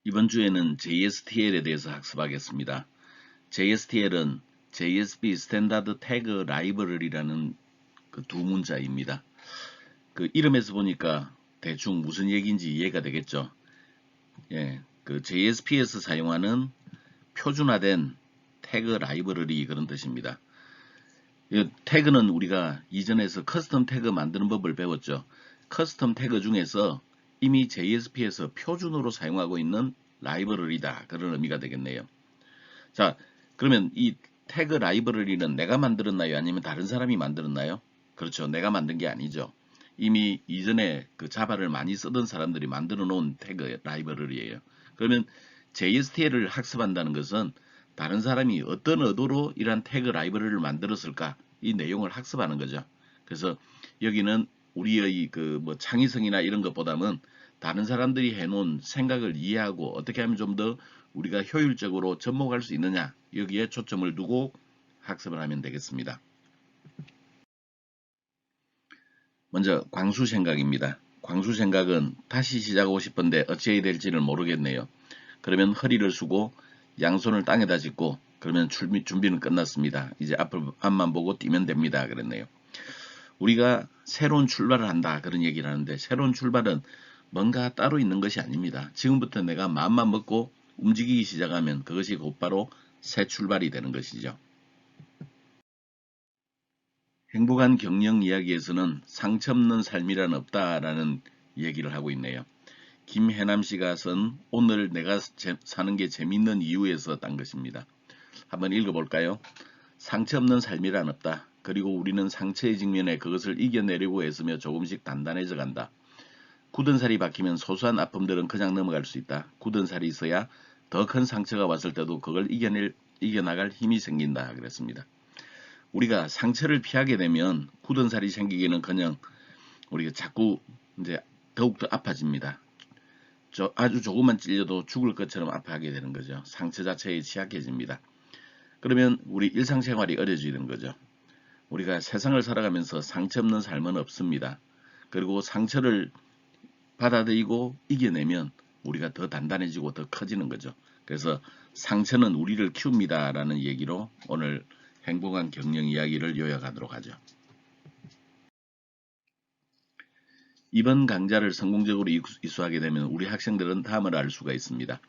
이번 주에는 JSTL에 대해서 학습하겠습니다. JSTL은 JSP 스탠다드 태그 라이브러리라는 그 두 문자입니다. 그 이름에서 보니까 대충 무슨 얘기인지 이해가 되겠죠. 예, 그 JSP에서 사용하는 표준화된 태그 라이브러리 그런 뜻입니다. 이 태그는 우리가 이전에서 커스텀 태그 만드는 법을 배웠죠. 커스텀 태그 중에서 이미 JSP에서 표준으로 사용하고 있는 라이브러리다. 그런 의미가 되겠네요. 자, 그러면 이 태그 라이브러리는 내가 만들었나요? 아니면 다른 사람이 만들었나요? 그렇죠. 내가 만든 게 아니죠. 이미 이전에 그 자바를 많이 쓰던 사람들이 만들어 놓은 태그 라이브러리예요. 그러면 JSTL을 학습한다는 것은 다른 사람이 어떤 의도로 이러한 태그 라이브러리를 만들었을까? 이 내용을 학습하는 거죠. 그래서 여기는 우리의 그 뭐 창의성이나 이런 것보다는 다른 사람들이 해놓은 생각을 이해하고 어떻게 하면 좀 더 우리가 효율적으로 접목할 수 있느냐 여기에 초점을 두고 학습을 하면 되겠습니다. 먼저 광수 생각입니다. 광수 생각은 다시 시작하고 싶은데 어찌해야 될지를 모르겠네요. 그러면 허리를 숙고 양손을 땅에다 짚고 그러면 준비는 끝났습니다. 이제 앞만 보고 뛰면 됩니다. 그랬네요. 우리가 새로운 출발을 한다 그런 얘기를 하는데 새로운 출발은 뭔가 따로 있는 것이 아닙니다. 지금부터 내가 마음만 먹고 움직이기 시작하면 그것이 곧바로 새 출발이 되는 것이죠. 행복한 경영 이야기에서는 상처 없는 삶이란 없다라는 얘기를 하고 있네요. 김해남 씨가 쓴 오늘 내가 사는 게 재밌는 이유에서 딴 것입니다. 한번 읽어볼까요? 상처 없는 삶이란 없다. 그리고 우리는 상처의 직면에 그것을 이겨내려고 애쓰며 조금씩 단단해져 간다. 굳은 살이 박히면 소소한 아픔들은 그냥 넘어갈 수 있다. 굳은 살이 있어야 더 큰 상처가 왔을 때도 그걸 이겨나갈 힘이 생긴다. 그랬습니다. 우리가 상처를 피하게 되면 굳은 살이 생기기는커녕 우리가 자꾸 이제 더욱더 아파집니다. 아주 조금만 찔려도 죽을 것처럼 아파하게 되는 거죠. 상처 자체에 취약해집니다. 그러면 우리 일상생활이 어려지는 거죠. 우리가 세상을 살아가면서 상처 없는 삶은 없습니다. 그리고 상처를 받아들이고 이겨내면 우리가 더 단단해지고 더 커지는 거죠. 그래서 상처는 우리를 키웁니다라는 얘기로 오늘 행복한 경영 이야기를 요약하도록 하죠. 이번 강좌를 성공적으로 이수하게 되면 우리 학생들은 다음을 알 수가 있습니다.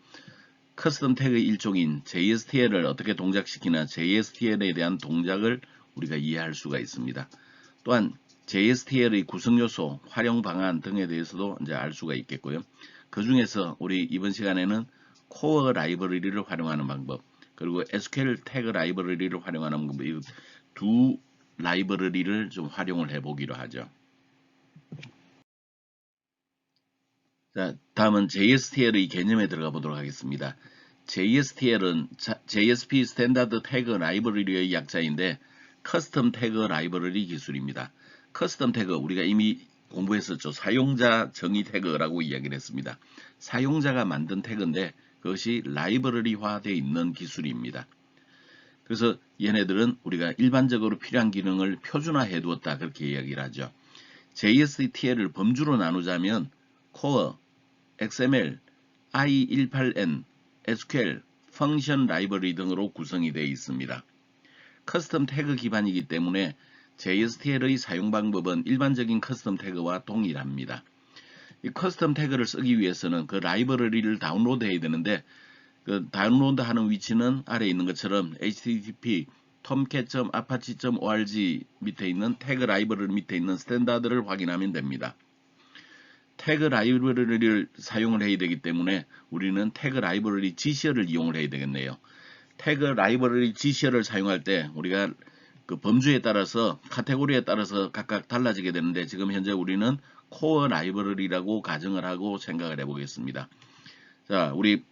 커스텀 태그의 일종인 JSTL을 어떻게 동작시키나 JSTL에 대한 동작을 우리가 이해할 수가 있습니다. 또한 JSTL의 구성요소, 활용 방안 등에 대해서도 이제 알 수가 있겠고요. 그 중에서 우리 이번 시간에는 코어 라이브러리를 활용하는 방법, 그리고 SQL 태그 라이브러리를 활용하는 방법, 이 두 라이브러리를 좀 활용을 해보기로 하죠. 자, 다음은 JSTL의 개념에 들어가 보도록 하겠습니다. JSTL은 JSP 스탠다드 태그 라이브러리의 약자인데 커스텀 태그 라이브러리 기술입니다. 커스텀 태그 우리가 이미 공부했었죠. 사용자 정의 태그라고 이야기를 했습니다. 사용자가 만든 태그인데 그것이 라이브러리화되어 있는 기술입니다. 그래서 얘네들은 우리가 일반적으로 필요한 기능을 표준화해 두었다 그렇게 이야기를 하죠. JSTL을 범주로 나누자면 코어, XML, I18N, SQL, 펑션 라이브러리 등으로 구성이 되어 있습니다. 커스텀 태그 기반이기 때문에 JSTL의 사용 방법은 일반적인 커스텀 태그와 동일합니다. 이 커스텀 태그를 쓰기 위해서는 그 라이브러리를 다운로드 해야 되는데 그 다운로드 하는 위치는 아래에 있는 것처럼 http tomcat.apache.org 밑에 있는 태그 라이브러리 밑에 있는 스탠다드를 확인하면 됩니다. 태그 라이브러리를 사용을 해야 되기 때문에 우리는 태그 라이브러리 GCL을 이용을 해야 되겠네요. 태그 라이브러리 GCL을 사용할 때 우리가 그 범주에 따라서 카테고리에 따라서 각각 달라지게 되는데 지금 현재 우리는 코어 라이브러리라고 가정을 하고 생각을 해보겠습니다. 자, 우리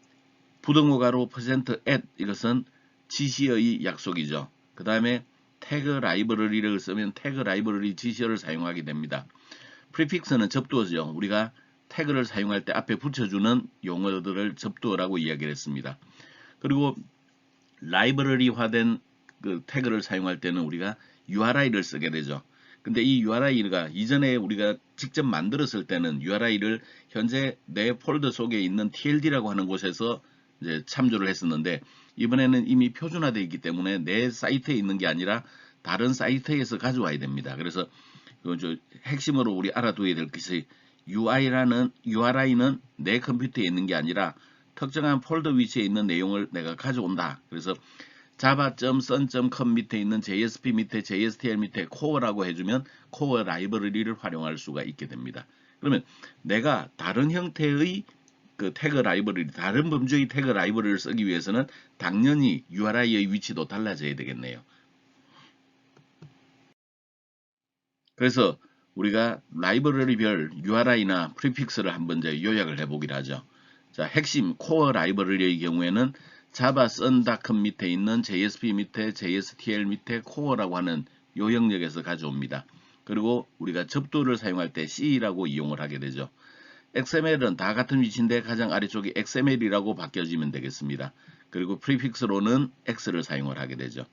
부등호가로 %at 이것은 GC의 약속이죠. 그 다음에 태그 라이브러리를 쓰면 태그 라이브러리 GC를 사용하게 됩니다. 프리픽스는 접두어죠. 우리가 태그를 사용할 때 앞에 붙여주는 용어들을 접두어라고 이야기를 했습니다. 그리고 라이브러리화된 그 태그를 사용할 때는 우리가 URI를 쓰게 되죠. 근데 이 URI가 이전에 우리가 직접 만들었을 때는 URI를 현재 내 폴더 속에 있는 TLD라고 하는 곳에서 이제 참조를 했었는데, 이번에는 이미 표준화되어 있기 때문에 내 사이트에 있는 게 아니라 다른 사이트에서 가져와야 됩니다. 그래서 핵심으로 우리 알아둬야 될 것이 URI는 내 컴퓨터에 있는 게 아니라 특정한 폴더 위치에 있는 내용을 내가 가져온다. 그래서 java.sun.com 밑에 있는 JSP 밑에 JSTL 밑에 core라고 해주면 core 라이브러리를 활용할 수가 있게 됩니다. 그러면 내가 다른 형태의 그 태그 라이브러리, 다른 범주의 태그 라이브러리를 쓰기 위해서는 당연히 URI의 위치도 달라져야 되겠네요. 그래서 우리가 라이브러리별 URI나 프리픽스를 한번 이제 요약을 해보기로 하죠. 자, 핵심 코어 라이브러리의 경우에는 자바 sun.com 밑에 있는 JSP 밑에 JSTL 밑에 코어라고 하는 요 영역에서 가져옵니다. 그리고 우리가 접두를 사용할 때 C라고 이용을 하게 되죠. XML은 다 같은 위치인데 가장 아래쪽이 XML이라고 바뀌어지면 되겠습니다. 그리고 프리픽스로는 X를 사용을 하게 되죠.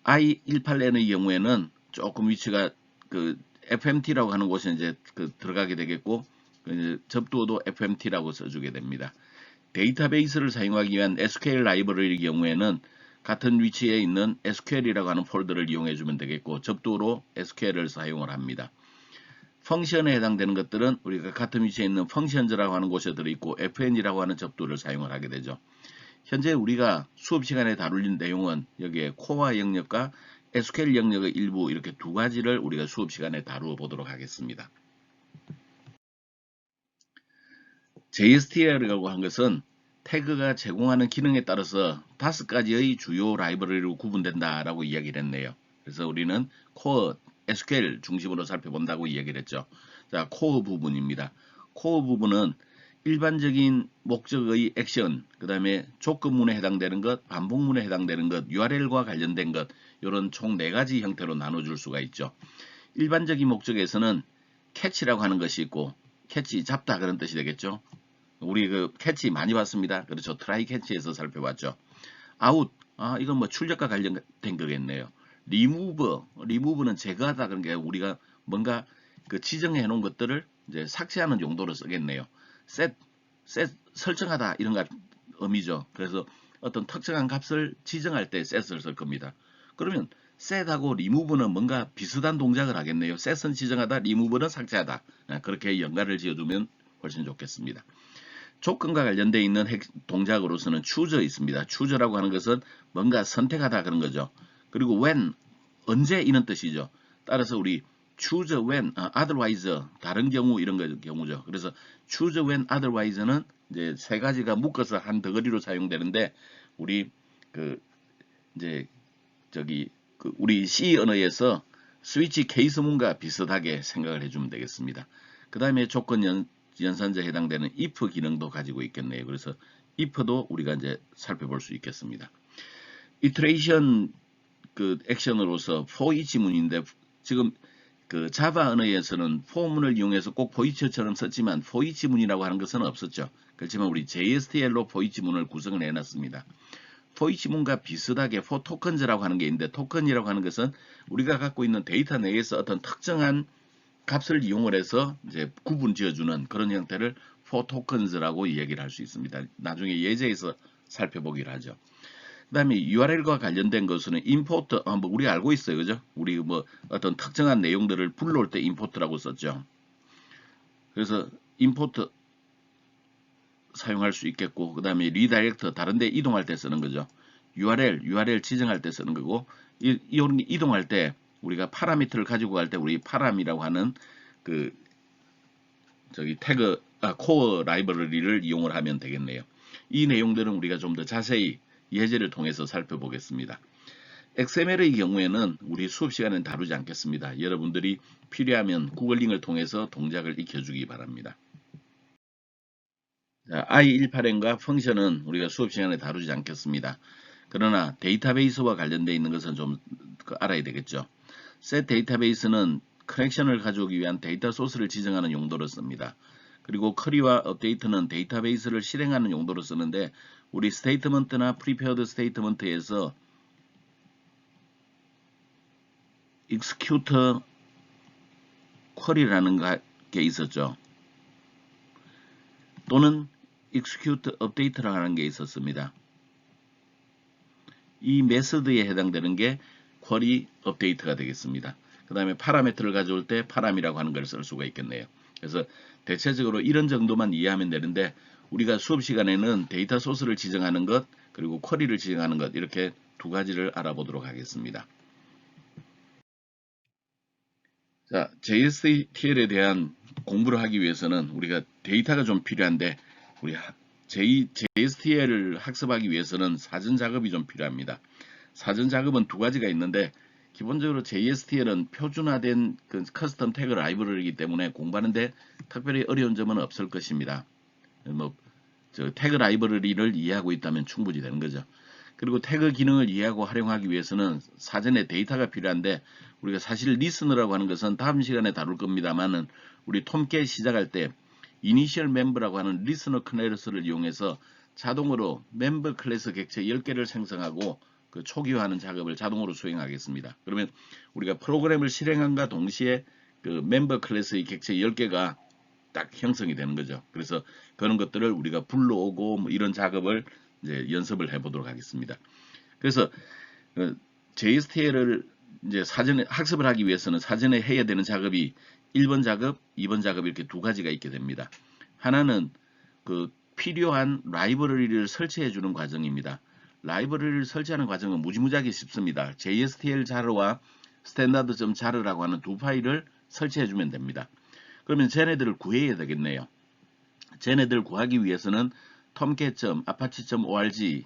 I18N의 경우에는 조금 위치가 그 FMT라고 하는 곳에 이제 들어가게 되겠고, 이제 접두도 FMT라고 써주게 됩니다. 데이터베이스를 사용하기 위한 SQL 라이브러리의 경우에는 같은 위치에 있는 SQL이라고 하는 폴더를 이용해 주면 되겠고, 접두로 SQL을 사용을 합니다. 펑션에 해당되는 것들은 우리가 같은 위치에 있는 펑션즈라고 하는 곳에 들어있고 FN이라고 하는 접두를 사용을 하게 되죠. 현재 우리가 수업 시간에 다룰 내용은 여기에 코어 영역과 SQL 영역의 일부, 이렇게 두 가지를 우리가 수업 시간에 다루어 보도록 하겠습니다. JSTL이라고 한 것은 태그가 제공하는 기능에 따라서 5가지의 주요 라이브러리로 구분된다라고 이야기를 했네요. 그래서 우리는 코어 SQL 중심으로 살펴본다고 이야기를 했죠. 자, 코어 부분입니다. 코어 부분은 일반적인 목적의 액션, 그 다음에 조건문에 해당되는 것, 반복문에 해당되는 것, URL과 관련된 것, 이런 총 4가지 형태로 나눠줄 수가 있죠. 일반적인 목적에서는 캐치라고 하는 것이 있고, 캐치 잡다 그런 뜻이 되겠죠. 우리 그 캐치 많이 봤습니다. 그렇죠. 트라이 캐치에서 살펴봤죠. 아웃, 이건 뭐 출력과 관련된 거겠네요. 리무브는 제거하다 그런 게 우리가 뭔가 그 지정해 놓은 것들을 이제 삭제하는 용도로 쓰겠네요. 셋 설정하다 이런 것 의미죠. 그래서 어떤 특정한 값을 지정할 때 set을 쓸 겁니다. 그러면 set하고 remove는 뭔가 비슷한 동작을 하겠네요. set은 지정하다, remove는 삭제하다. 그렇게 연관을 지어두면 훨씬 좋겠습니다. 조건과 관련되어 있는 동작으로서는 choose가 있습니다. choose라고 하는 것은 뭔가 선택하다 그런 거죠. 그리고 when, 언제 이런 뜻이죠. 따라서 우리 choose when, otherwise, 다른 경우 이런 경우죠. 그래서 choose when, otherwise는 이제 3가지가 묶어서 한 덩어리로 사용되는데, 우리 이제 우리 C 언어에서 스위치 케이스문과 비슷하게 생각을 해주면 되겠습니다. 그 다음에 조건 연산자에 해당되는 if 기능도 가지고 있겠네요. 그래서 if도 우리가 이제 살펴볼 수 있겠습니다. iteration 액션으로서 for each 문인데, 지금 자바 언어에서는 for 문을 이용해서 꼭 for each처럼 썼지만 for each 문이라고 하는 것은 없었죠. 그렇지만 우리 JSTL로 for each 문을 구성을 해놨습니다. for each 문과 비슷하게 for tokens라고 하는 게 있는데, 토큰이라고 하는 것은 우리가 갖고 있는 데이터 내에서 어떤 특정한 값을 이용을 해서 이제 구분 지어주는 그런 형태를 for tokens라고 얘기를 할 수 있습니다. 나중에 예제에서 살펴보기로 하죠. 그 다음에 URL과 관련된 것은 import, 뭐 우리가 알고 있어요. 그죠? 우리 뭐 어떤 특정한 내용들을 불러올 때 import라고 썼죠. 그래서 import 사용할 수 있겠고, 그 다음에 redirect, 다른 데 이동할 때 쓰는 거죠. URL 지정할 때 쓰는 거고, 이동할 때 우리가 파라미터를 가지고 갈 때 우리 파람이라고 하는 태그, 코어 라이브러리를 이용을 하면 되겠네요. 이 내용들은 우리가 좀 더 자세히 예제를 통해서 살펴보겠습니다. XML의 경우에는 우리 수업 시간에는 다루지 않겠습니다. 여러분들이 필요하면 구글링을 통해서 동작을 익혀주기 바랍니다. I18N과 펑션은 우리가 수업 시간에 다루지 않겠습니다. 그러나 데이터베이스와 관련되어 있는 것은 좀 알아야 되겠죠. set 데이터베이스는 커넥션을 가져오기 위한 데이터 소스를 지정하는 용도로 씁니다. 그리고 쿼리와 업데이트는 데이터베이스를 실행하는 용도로 쓰는데, 우리 스테이트먼트나 프리페어드 스테이트먼트에서 execute 쿼리라는 게 있었죠. 또는 execute update라고 하는 게 있었습니다. 이 메서드에 해당되는 게 쿼리 업데이트가 되겠습니다. 그 다음에 파라미터를 가져올 때 파람이라고 하는 걸 쓸 수가 있겠네요. 그래서 대체적으로 이런 정도만 이해하면 되는데 우리가 수업 시간에는 데이터 소스를 지정하는 것 그리고 쿼리를 지정하는 것 이렇게 두 가지를 알아보도록 하겠습니다. 자, JSTL에 대한 공부를 하기 위해서는 우리가 데이터가 좀 필요한데 우리 JSTL을 학습하기 위해서는 사전 작업이 좀 필요합니다. 사전 작업은 두 가지가 있는데 기본적으로 JSTL은 표준화된 그 커스텀 태그 라이브러리이기 때문에 공부하는데 특별히 어려운 점은 없을 것입니다. 태그 라이브러리를 이해하고 있다면 충분히 되는 거죠. 그리고 태그 기능을 이해하고 활용하기 위해서는 사전에 데이터가 필요한데 우리가 사실 리스너라고 하는 것은 다음 시간에 다룰 겁니다만은 우리 톰캣 시작할 때 이니셜 멤버라고 하는 리스너 클래스를 이용해서 자동으로 멤버 클래스 객체 10개를 생성하고 그 초기화하는 작업을 자동으로 수행하겠습니다. 그러면 우리가 프로그램을 실행함과 동시에 그 멤버 클래스의 객체 10개가 딱 형성이 되는 거죠. 그래서 그런 것들을 우리가 불러오고 뭐 이런 작업을 이제 연습을 해보도록 하겠습니다. 그래서 JSTL을 이제 사전에 학습을 하기 위해서는 사전에 해야 되는 작업이 1번 작업, 2번 작업 이렇게 두 가지가 있게 됩니다. 하나는 그 필요한 라이브러리를 설치해 주는 과정입니다. 라이브러리를 설치하는 과정은 무지무지하게 쉽습니다. JSTL 자르와 standard.jar라고 하는 두 파일을 설치해 주면 됩니다. 그러면 쟤네들을 구해야 되겠네요. 쟤네들을 구하기 위해서는 tomcat.apache.org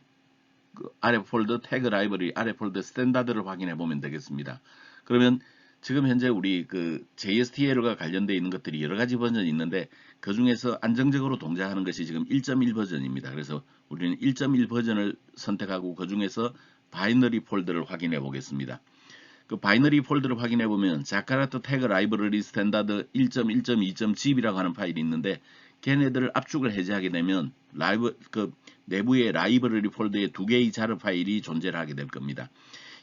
그 아래 폴더 태그 라이브러리 아래 폴더 스탠다드를 확인해 보면 되겠습니다. 그러면 지금 현재 우리 그 JSTL과 관련되어 있는 것들이 여러 가지 버전이 있는데 그 중에서 안정적으로 동작하는 것이 지금 1.1 버전입니다. 그래서 우리는 1.1 버전을 선택하고 그 중에서 바이너리 폴더를 확인해 보겠습니다. 그 바이너리 폴더를 확인해 보면 자카라트 태그 라이브러리 스탠다드 1.1.2.zip이라고 하는 파일이 있는데 걔네들을 압축을 해제하게 되면 그 내부의 라이브러리 폴더에 두 개의 자르 파일이 존재를 하게 될 겁니다.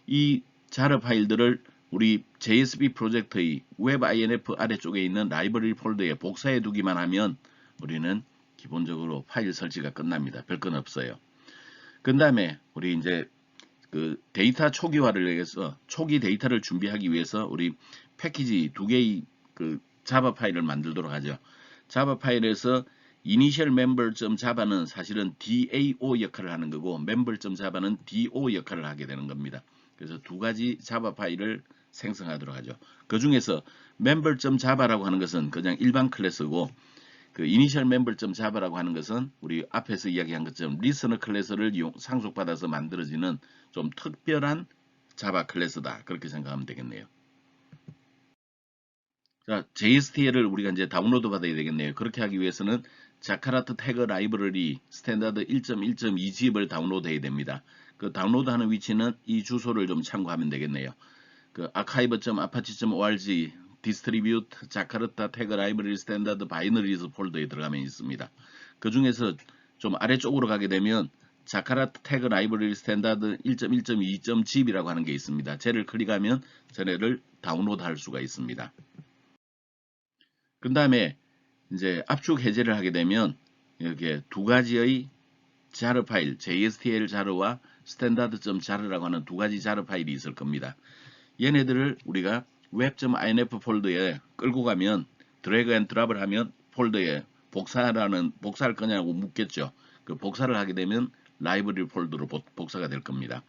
이 자르 파일들을 우리 JSP 프로젝트의 WebINF 아래쪽에 있는 라이브러리 폴더에 복사해 두기만 하면 우리는 기본적으로 파일 설치가 끝납니다. 별건 없어요. 그 다음에 우리 이제 그 데이터 초기화를 위해서 초기 데이터를 준비하기 위해서 우리 패키지 두 개의 그 자바 파일을 만들도록 하죠. 자바 파일에서 initial member.java는 사실은 DAO 역할을 하는 거고 member.java는 DO 역할을 하게 되는 겁니다. 그래서 두 가지 자바 파일을 생성하도록 하죠. 그 중에서 member.java라고 하는 것은 그냥 일반 클래스고 그 initial member.java라고 하는 것은 우리 앞에서 이야기한 것처럼 listener 클래스를 상속받아서 만들어지는 좀 특별한 자바 클래스다. 그렇게 생각하면 되겠네요. 자, JSTL을 우리가 이제 다운로드 받아야 되겠네요. 그렇게 하기 위해서는 자카라트 태그 라이브러리 스탠다드 1.1.2zip을 다운로드 해야 됩니다. 그 다운로드하는 위치는 이 주소를 좀 참고하면 되겠네요. 그 archive.apache.org distribute 자카르타 태그 라이브러리 스탠다드 바이너리즈 폴더에 들어가면 있습니다. 그 중에서 좀 아래쪽으로 가게 되면 자카라트 태그 라이브러리 스탠다드 1.1.2.zip이라고 하는 게 있습니다. 쟤를 클릭하면 쟤네를 다운로드 할 수가 있습니다. 그 다음에 이제 압축 해제를 하게 되면 이렇게 두 가지의 자르 파일, JSTL 자르와 standard.jar라고 하는 두 가지 자르 파일이 있을 겁니다. 얘네들을 우리가 web.inf 폴더에 끌고 가면 드래그 앤 드랍을 하면 폴더에 복사할 거냐고 묻겠죠. 그 복사를 하게 되면 라이브러리 폴더로 복사가 될 겁니다.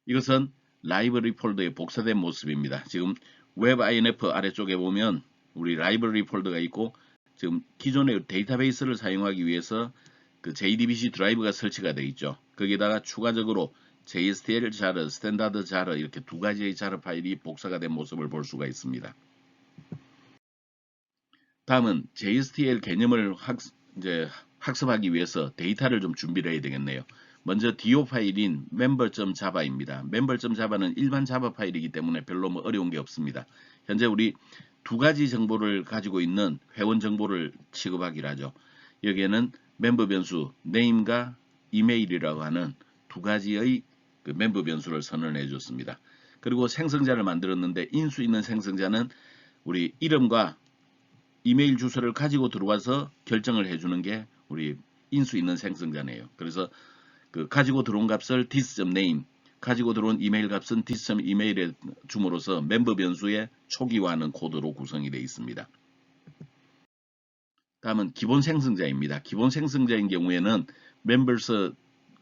이것은 라이브러리 폴더에 복사된 모습입니다. 지금 WebINF 아래쪽에 보면 우리 라이브러리 폴더가 있고 지금 기존의 데이터베이스를 사용하기 위해서 그 JDBC 드라이브가 설치가 되어 있죠. 거기다가 추가적으로 JSTL 자르, 스탠다드 자르 이렇게 두 가지의 자르 파일이 복사가 된 모습을 볼 수가 있습니다. 다음은 JSTL 개념을 학습하기 위해서 데이터를 좀 준비를 해야 되겠네요. 먼저 DO 파일인 member.java입니다. member.java는 일반 자바 파일이기 때문에 별로 뭐 어려운 게 없습니다. 현재 우리 두 가지 정보를 가지고 있는 회원 정보를 취급하기로 하죠. 여기에는 멤버 변수 name과 이메일이라고 하는 두 가지의 그 멤버 변수를 선언해 줬습니다. 그리고 생성자를 만들었는데 인수 있는 생성자는 우리 이름과 이메일 주소를 가지고 들어와서 결정을 해주는 게 우리 인수 있는 생성자네요. 그래서 그 가지고 들어온 값을 this.name, 가지고 들어온 이메일 값은 this.email에 줌으로써 멤버 변수의 초기화하는 코드로 구성이 되어 있습니다. 다음은 기본 생성자입니다. 기본 생성자인 경우에는 멤버스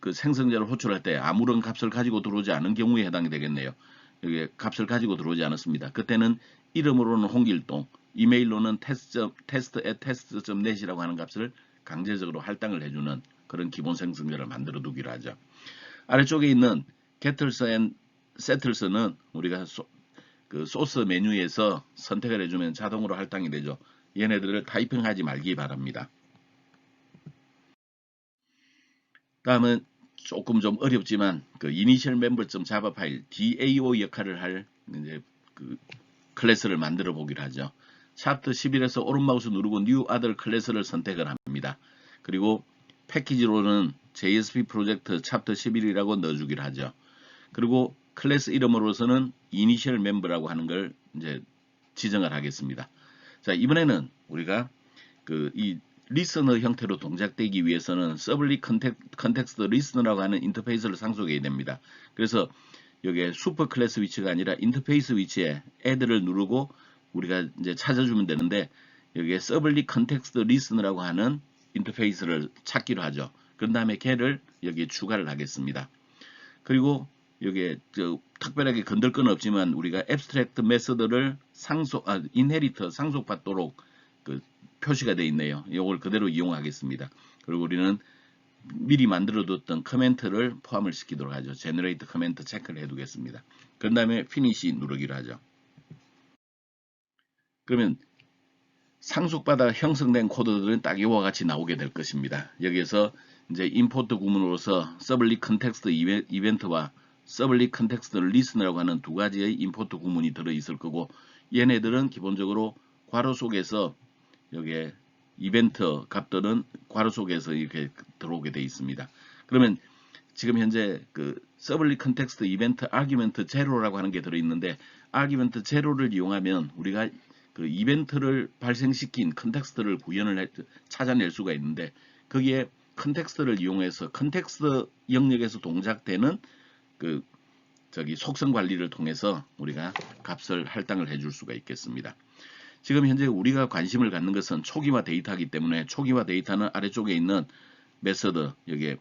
그 생성자를 호출할 때 아무런 값을 가지고 들어오지 않은 경우에 해당이 되겠네요. 여기 값을 가지고 들어오지 않았습니다. 그때는 이름으로는 홍길동, 이메일로는 test@test.net이라고 하는 값을 강제적으로 할당을 해주는 그런 기본 생성자를 만들어 두기로 하죠. 아래쪽에 있는 getters and settles는 우리가 그 소스 메뉴에서 선택을 해주면 자동으로 할당이 되죠. 얘네들을 타이핑하지 말기 바랍니다. 다음은 조금 좀 어렵지만 그 initial member.java 파일 DAO 역할을 할 이제 그 클래스를 만들어 보기로 하죠. 챕터 11에서 오른 마우스 누르고 new other 클래스를 선택을 합니다. 그리고 패키지로는 JSP 프로젝트 챕터 11이라고 넣어주기로 하죠. 그리고 클래스 이름으로서는 initial member라고 하는 걸 이제 지정을 하겠습니다. 자, 이번에는 우리가 그 이 리스너 형태로 동작되기 위해서는 서블릿 컨텍스트 리스너라고 하는 인터페이스를 상속해야 됩니다. 그래서 여기에 슈퍼 클래스 위치가 아니라 인터페이스 위치에 add를 누르고 우리가 이제 찾아주면 되는데 여기에 서블릿 컨텍스트 리스너라고 하는 인터페이스를 찾기로 하죠. 그런 다음에 걔를 여기에 추가를 하겠습니다. 그리고 여기에 특별하게 건들 건 없지만 우리가 abstract 메서드를 inherit 상속받도록 그 표시가 되어 있네요. 이걸 그대로 이용하겠습니다. 그리고 우리는 미리 만들어뒀던 커멘트를 포함을 시키도록 하죠. generate 커멘트 체크를 해두겠습니다. 그 다음에 finish 누르기로 하죠. 그러면 상속받아 형성된 코드들은 딱 이와 같이 나오게 될 것입니다. 여기에서 이제 임포트 구문으로서 서블릿 컨텍스트 이벤트와 서블릿 컨텍스트 리스너라고 하는 두 가지의 임포트 구문이 들어 있을 거고 얘네들은 기본적으로 괄호 속에서 여기에 이벤트 값들은 괄호 속에서 이렇게 들어오게 되어 있습니다. 그러면 지금 현재 그 서블릿 컨텍스트 이벤트 아규멘트 제로라고 하는 게 들어 있는데 아규멘트 제로를 이용하면 우리가 그 이벤트를 발생시킨 컨텍스트를 찾아낼 수가 있는데 거기에 컨텍스트를 이용해서 컨텍스트 영역에서 동작되는 그 속성 관리를 통해서 우리가 값을 할당을 해줄 수가 있겠습니다. 지금 현재 우리가 관심을 갖는 것은 초기화 데이터이기 때문에 초기화 데이터는 아래쪽에 있는 메서드 여기에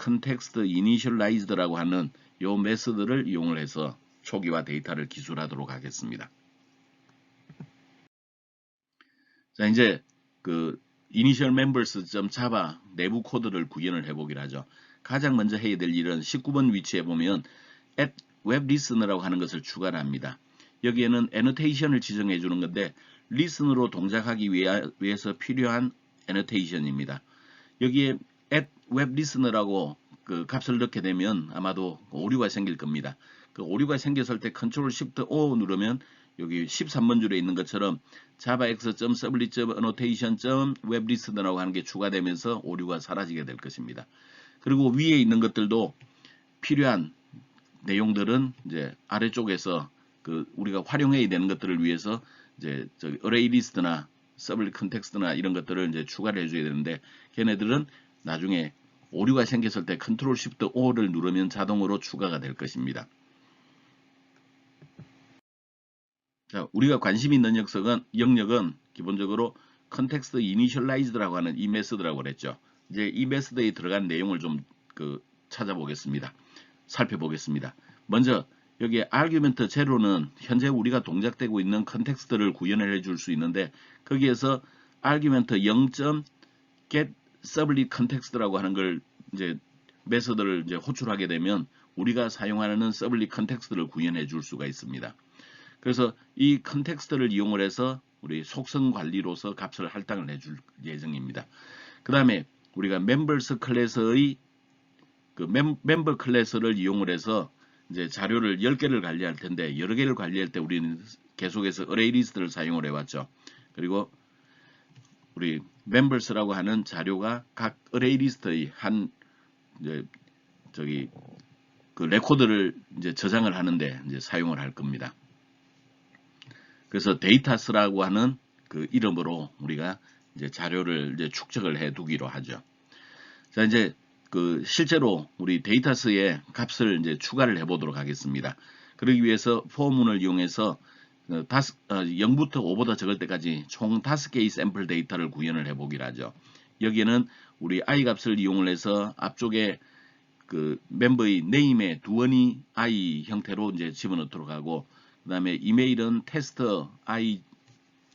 context initialized라고 하는 이 메서드를 이용을 해서 초기화 데이터를 기술하도록 하겠습니다. 자, 이제 그 initial members.java 내부 코드를 구현을 해보기로 하죠. 가장 먼저 해야 될 일은 19번 위치에 보면 add web listener라고 하는 것을 추가를 합니다. 여기에는 annotation을 지정해 주는 건데 listener로 동작하기 위해서 필요한 annotation입니다. 여기에 add web listener라고 그 값을 넣게 되면 아마도 오류가 생길 겁니다. 그 오류가 생겼을 때 Ctrl Shift O 누르면 여기 13번 줄에 있는 것처럼 javax.sublit.annotation.weblistener라고 하는 게 추가되면서 오류가 사라지게 될 것입니다. 그리고 위에 있는 것들도 필요한 내용들은 이제 아래쪽에서 그 우리가 활용해야 되는 것들을 위해서 이제 array list나 서블릿 컨텍스트나 이런 것들을 이제 추가를 해줘야 되는데 걔네들은 나중에 오류가 생겼을 때 Ctrl Shift O를 누르면 자동으로 추가가 될 것입니다. 자, 우리가 관심 있는 영역은 기본적으로 context initialized라고 하는 이 메서드라고 그랬죠. 이제 이 메서드에 들어간 내용을 좀 찾아보겠습니다. 살펴보겠습니다. 먼저 여기 argument 제로는 현재 우리가 동작되고 있는 컨텍스트를 구현을 해줄 수 있는데 거기에서 argument 0.get sublit context라고 하는 걸 이제 메서드를 이제 호출하게 되면 우리가 사용하는 서블릿 컨텍스트를 구현해 줄 수가 있습니다. 그래서 이 컨텍스트를 이용을 해서 우리 속성 관리로서 값을 할당을 해줄 예정입니다. 그 다음에 우리가 members 클래스의 그 멤버 클래스를 이용을 해서 이제 자료를 10개를 관리할 텐데 여러 개를 관리할 때 우리는 계속해서 array list를 사용을 해왔죠. 그리고 우리 members라고 하는 자료가 각 array list의 한 이제 그 레코드를 이제 저장을 하는데 이제 사용을 할 겁니다. 그래서 데이터스라고 하는 그 이름으로 우리가 이제 자료를 이제 축적을 해 두기로 하죠. 자, 이제 그 실제로 우리 데이터스에 값을 이제 추가를 해 보도록 하겠습니다. 그러기 위해서 포문을 이용해서 0부터 5보다 적을 때까지 총 5개의 샘플 데이터를 구현을 해 보기로 하죠. 여기에는 우리 i 값을 이용을 해서 앞쪽에 그 멤버의 네임에 두원이 i 형태로 이제 집어넣도록 하고, 그 다음에 이메일은 테스트 i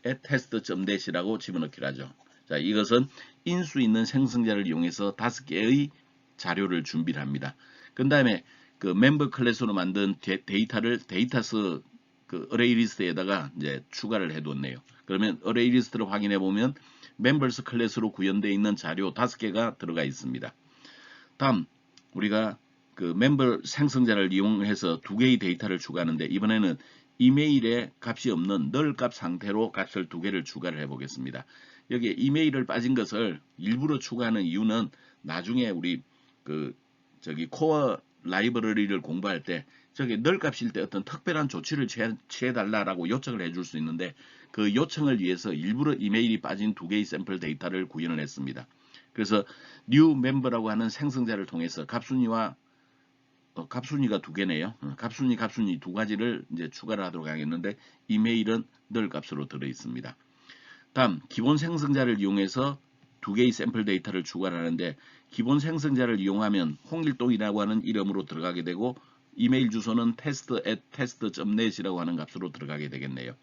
test.net이라고 집어넣기로 하죠. 자, 이것은 인수 있는 생성자를 이용해서 5개의 자료를 준비를 합니다. 그 다음에 그 멤버 클래스로 만든 데이터를 데이터스 그 어레이 리스트에다가 이제 추가를 해뒀네요. 그러면 어레이 리스트를 확인해 보면 멤버스 클래스로 구현되어 있는 자료 5개가 들어가 있습니다. 다음 우리가 그 멤버 생성자를 이용해서 2개의 데이터를 추가하는데, 이번에는 이메일에 값이 없는 널 값 상태로 값을 2개를 추가를 해 보겠습니다. 여기에 이메일을 빠진 것을 일부러 추가하는 이유는 나중에 우리 그 저기 코어 라이브러리를 공부할 때 저기 널 값일 때 어떤 특별한 조치를 취해 달라라고 요청을 해줄 수 있는데, 그 요청을 위해서 일부러 이메일이 빠진 2개의 샘플 데이터를 구현을 했습니다. 그래서 new member라고 하는 생성자를 통해서 값순위와 값순위가 2개네요. 값순위 2가지를 이제 추가를 하도록 하겠는데, 이메일은 널 값으로 들어 있습니다. 다음 기본 생성자를 이용해서 2개의 샘플 데이터를 추가를 하는데, 기본 생성자를 이용하면 홍길동이라고 하는 이름으로 들어가게 되고, 이메일 주소는 test@test.net이라고 하는 값으로 들어가게 되겠네요.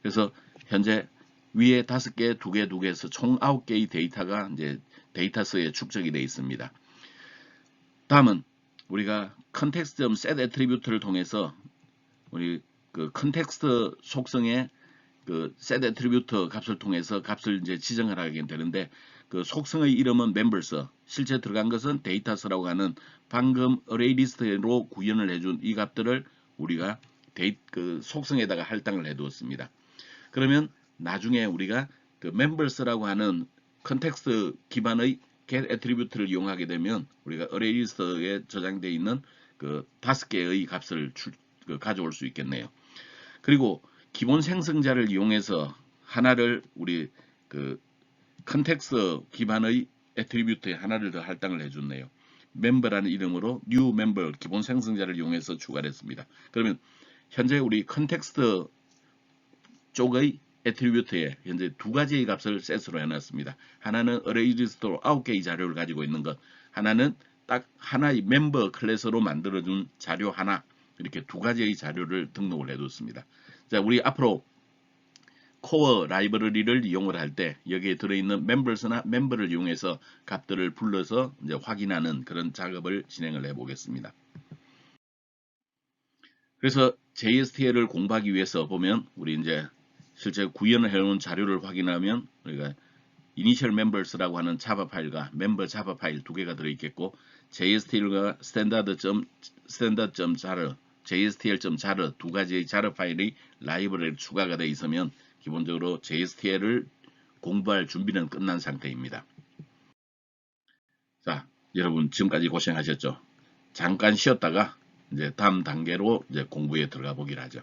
그래서 현재 위에 5개, 2개, 2개에서 총 9개의 데이터가 이제 데이터스에 축적이 되어 있습니다. 다음은 우리가 context.set 애트리뷰트를 통해서 우리 그 컨텍스트 속성의 그 set 애트리뷰트 값을 통해서 값을 이제 지정을 하게 되는데, 그 속성의 이름은 members, 실제 들어간 것은 데이터스라고 하는 방금 array 리스트로 구현을 해준 이 값들을 우리가 그 속성에다가 할당을 해 두었습니다. 그러면 나중에 우리가 그 members라고 하는 컨텍스트 기반의 get 애트리뷰트를 이용하게 되면 우리가 array 리스트에 저장되어 있는 그 5개의 값을 가져올 수 있겠네요. 그리고 기본 생성자를 이용해서 하나를 우리 그 컨텍스트 기반의 애트리뷰트에 하나를 더 할당을 해줬네요. 멤버라는 이름으로 new member 기본 생성자를 이용해서 추가를 했습니다. 그러면 현재 우리 컨텍스트 쪽의 애트리뷰트에 현재 2가지의 값을 셋으로 해놨습니다. 하나는 array 리스트로 9개의 자료를 가지고 있는 것, 하나는 딱 하나의 멤버 클래스로 만들어준 자료 하나, 이렇게 2가지의 자료를 등록을 해뒀습니다. 자, 우리 앞으로 코어 라이브러리를 이용을 할 때 여기에 들어있는 members나 member를 이용해서 값들을 불러서 이제 확인하는 그런 작업을 진행을 해 보겠습니다. 그래서 JSTL을 공부하기 위해서 보면 우리 이제 실제 구현을 해놓은 자료를 확인하면 우리가 initial members라고 하는 자바 파일과 member 자바 파일 2개가 들어있겠고, JSTL과 standard.jar, JSTL.jar 2가지의 jar 파일의 라이브러리 추가가 되어 있으면 기본적으로 JSTL을 공부할 준비는 끝난 상태입니다. 자, 여러분 지금까지 고생하셨죠? 잠깐 쉬었다가 이제 다음 단계로 이제 공부에 들어가 보기로 하죠.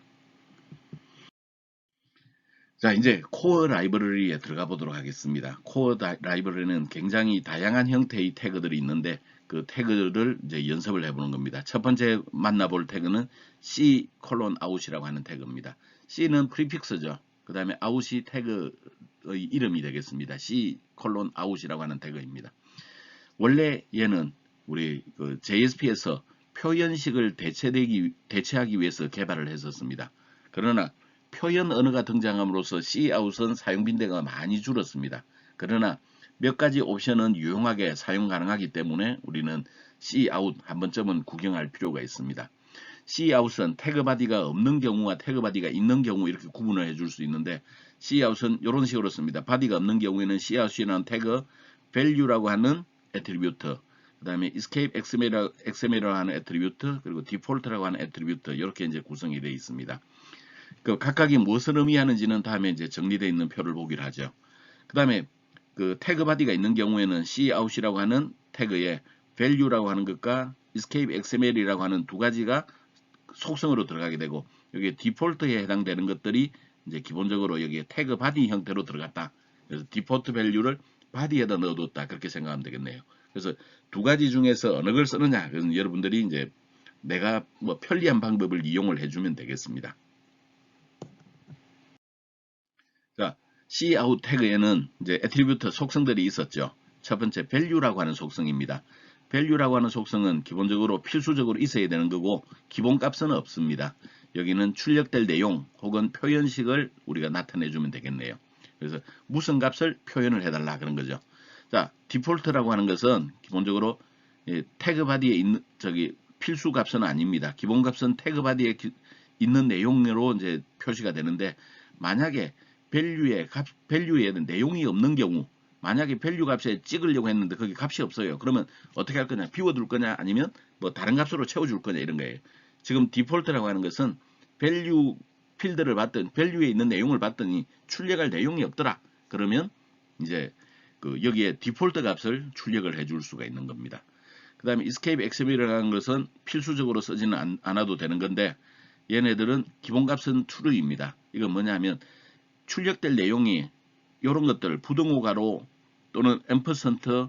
자, 이제 코어 라이브러리에 들어가 보도록 하겠습니다. 코어 라이브러리는 굉장히 다양한 형태의 태그들이 있는데, 그 태그를 이제 연습을 해보는 겁니다. 첫 번째 만나볼 태그는 C:out이라고 하는 태그입니다. C는 프리픽스죠. 그 다음에 out이 태그의 이름이 되겠습니다. C:out이라고 하는 태그입니다. 원래 얘는 우리 그 JSP에서 표현식을 대체하기 위해서 개발을 했었습니다. 그러나 표현 언어가 등장함으로써 Cout은 사용 빈도가 많이 줄었습니다. 그러나 몇 가지 옵션은 유용하게 사용 가능하기 때문에 우리는 Cout 한 번쯤은 구경할 필요가 있습니다. Cout은 태그 바디가 없는 경우와 태그 바디가 있는 경우 이렇게 구분을 해줄 수 있는데, Cout은 이런 식으로 씁니다. 바디가 없는 경우에는 Cout이라는 태그 value라고 하는 애트리뷰트, 그 다음에 escape XML이라고 하는 애트리뷰트, 그리고 default라고 하는 애트리뷰트, 이렇게 이제 구성이 되어 있습니다. 그 각각이 무엇을 의미하는지는 다음에 이제 정리되어 있는 표를 보기로 하죠. 그 다음에 그 태그 바디가 있는 경우에는 cout이라고 하는 태그에 value라고 하는 것과 escape XML이라고 하는 2가지가 속성으로 들어가게 되고, 여기에 디폴트에 해당되는 것들이 이제 기본적으로 여기에 태그 바디 형태로 들어갔다. 그래서 디폴트 밸류를 바디에다 넣어뒀다. 그렇게 생각하면 되겠네요. 그래서 두 가지 중에서 어느 걸 쓰느냐. 그래서 여러분들이 이제 내가 뭐 편리한 방법을 이용을 해주면 되겠습니다. 자, cout 태그에는 이제 애트리뷰트 속성들이 있었죠. 첫 번째 value라고 하는 속성입니다. value라고 하는 속성은 기본적으로 필수적으로 있어야 되는 거고 기본 값은 없습니다. 여기는 출력될 내용 혹은 표현식을 우리가 나타내 주면 되겠네요. 그래서 무슨 값을 표현을 해달라 그런 거죠. 자, 디폴트라고 하는 것은 기본적으로 태그 바디에 있는 필수 값은 아닙니다. 기본 값은 태그 바디에 있는 내용으로 이제 표시가 되는데 만약에 밸류에 내용이 없는 경우 만약에 밸류 값에 찍으려고 했는데 거기 값이 없어요. 그러면 어떻게 할 거냐? 비워둘 거냐? 아니면 뭐 다른 값으로 채워줄 거냐? 이런 거예요. 지금 디폴트라고 하는 것은 밸류 필드를 봤더니 밸류에 있는 내용을 봤더니 출력할 내용이 없더라. 그러면 이제 여기에 디폴트 값을 출력을 해줄 수가 있는 겁니다. 그 다음에 escape XML이라는 것은 필수적으로 쓰지는 않아도 되는 건데 얘네들은 기본 값은 true입니다. 이건 뭐냐면 출력될 내용이 이런 것들 부등호 가로 또는 앰퍼센트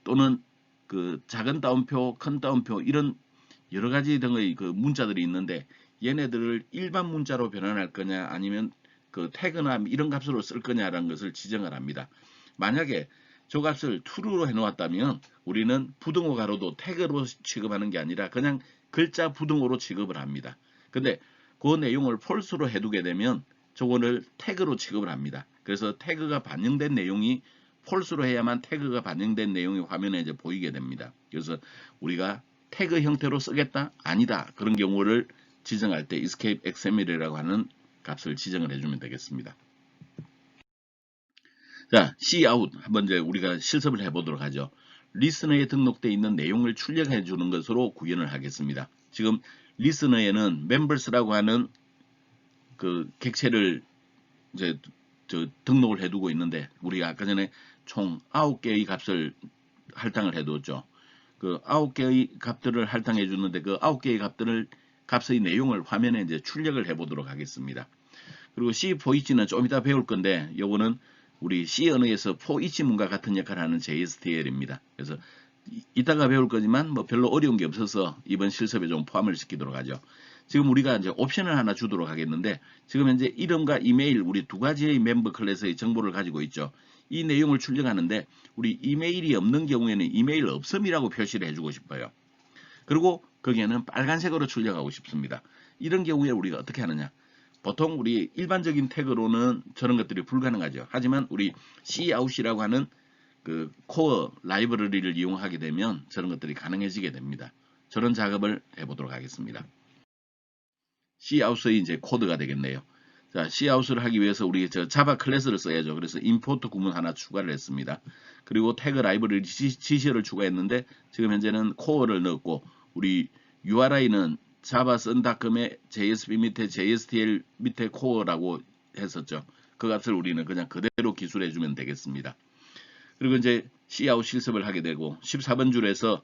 또는 그 작은 따옴표, 큰 따옴표 이런 여러 가지 등의 그 문자들이 있는데 얘네들을 일반 문자로 변환할 거냐 아니면 그 태그나 이런 값으로 쓸 거냐라는 것을 지정을 합니다. 만약에 저 값을 true로 해놓았다면 우리는 부등호 가로도 태그로 취급하는 게 아니라 그냥 글자 부등호로 취급을 합니다. 근데 그 내용을 false로 해두게 되면 저거를 태그로 취급을 합니다. 그래서 태그가 반영된 내용이 false로 해야만 태그가 반영된 내용이 화면에 이제 보이게 됩니다. 그래서 우리가 태그 형태로 쓰겠다? 아니다. 그런 경우를 지정할 때 escape XML이라고 하는 값을 지정을 해주면 되겠습니다. 자, cout 한번 이제 우리가 실습을 해보도록 하죠. 리스너에 등록되어 있는 내용을 출력해 주는 것으로 구현을 하겠습니다. 지금 리스너에는 members라고 하는 그 객체를 이제 등록을 해두고 있는데 우리가 아까 전에 총 9개의 값을 할당을 해두었죠. 그 9개의 값들을 할당해 주는데 그 9개의 값의 내용을 화면에 이제 출력을 해보도록 하겠습니다. 그리고 C for each는 좀 이따 배울 건데 요거는 우리 C 언어에서 for each 문과 같은 역할을 하는 JSTL입니다. 그래서 이따가 배울 거지만 뭐 별로 어려운 게 없어서 이번 실습에 좀 포함을 시키도록 하죠. 지금 우리가 이제 옵션을 하나 주도록 하겠는데 지금 현재 이름과 이메일 우리 두 가지의 멤버 클래스의 정보를 가지고 있죠. 이 내용을 출력하는데 우리 이메일이 없는 경우에는 이메일 없음이라고 표시를 해주고 싶어요. 그리고 거기에는 빨간색으로 출력하고 싶습니다. 이런 경우에 우리가 어떻게 하느냐? 보통 우리 일반적인 태그로는 저런 것들이 불가능하죠. 하지만 우리 cout이라고 하는 그 코어 라이브러리를 이용하게 되면 저런 것들이 가능해지게 됩니다. 저런 작업을 해보도록 하겠습니다. cout의 이제 코드가 되겠네요. 자, cout을 하기 위해서 우리 저 자바 클래스를 써야죠. 그래서 import 구문 하나 추가를 했습니다. 그리고 태그 라이브러리 지시를 추가했는데 지금 현재는 코어를 넣었고 우리 URI는 자바 쓴닷컴의 JSP 밑에 JSTL 밑에 코어라고 했었죠. 그 값을 우리는 그냥 그대로 기술해 주면 되겠습니다. 그리고 이제 cout 실습을 하게 되고 14번 줄에서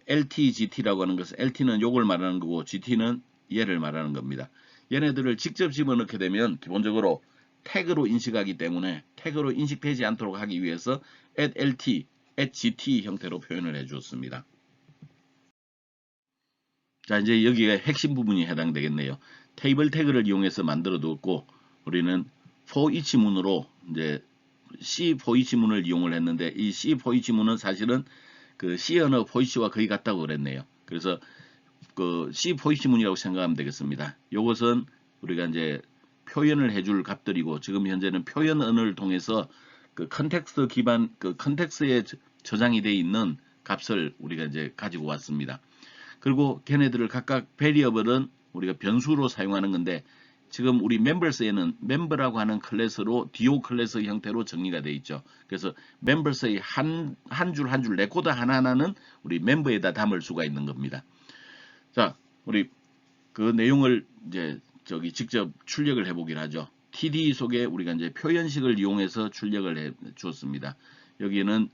LTGT라고 하는 것은 LT는 요걸 말하는 거고 GT는 얘를 말하는 겁니다. 얘네들을 직접 집어넣게 되면 기본적으로 태그로 인식하기 때문에 태그로 인식되지 않도록 하기 위해서 @LT, @GT 형태로 표현을 해주었습니다. 자, 이제 여기에 핵심 부분이 해당되겠네요. 테이블 태그를 이용해서 만들어 두었고 우리는 for each 문으로 이제 C for each 문을 이용을 했는데 이 C for each 문은 사실은 그 C 언어 for each와 거의 같다고 그랬네요. 그래서 그 C for each 문이라고 생각하면 되겠습니다. 이것은 우리가 이제 표현을 해줄 값들이고 지금 현재는 표현 언어를 통해서 그 컨텍스트 기반 그 컨텍스트에 저장이 되어 있는 값을 우리가 이제 가지고 왔습니다. 그리고 걔네들을 각각 베리어블은 우리가 변수로 사용하는 건데 지금 우리 멤버스에는 멤버라고 하는 클래스로 do 클래스 형태로 정리가 되어 있죠. 그래서 멤버스의 한 줄 한 줄 레코드 하나하나는 우리 멤버에다 담을 수가 있는 겁니다. 자, 우리 그 내용을 이제 직접 출력을 해보긴 하죠. TD 속에 우리가 이제 표현식을 이용해서 출력을 해 주었습니다. 여기는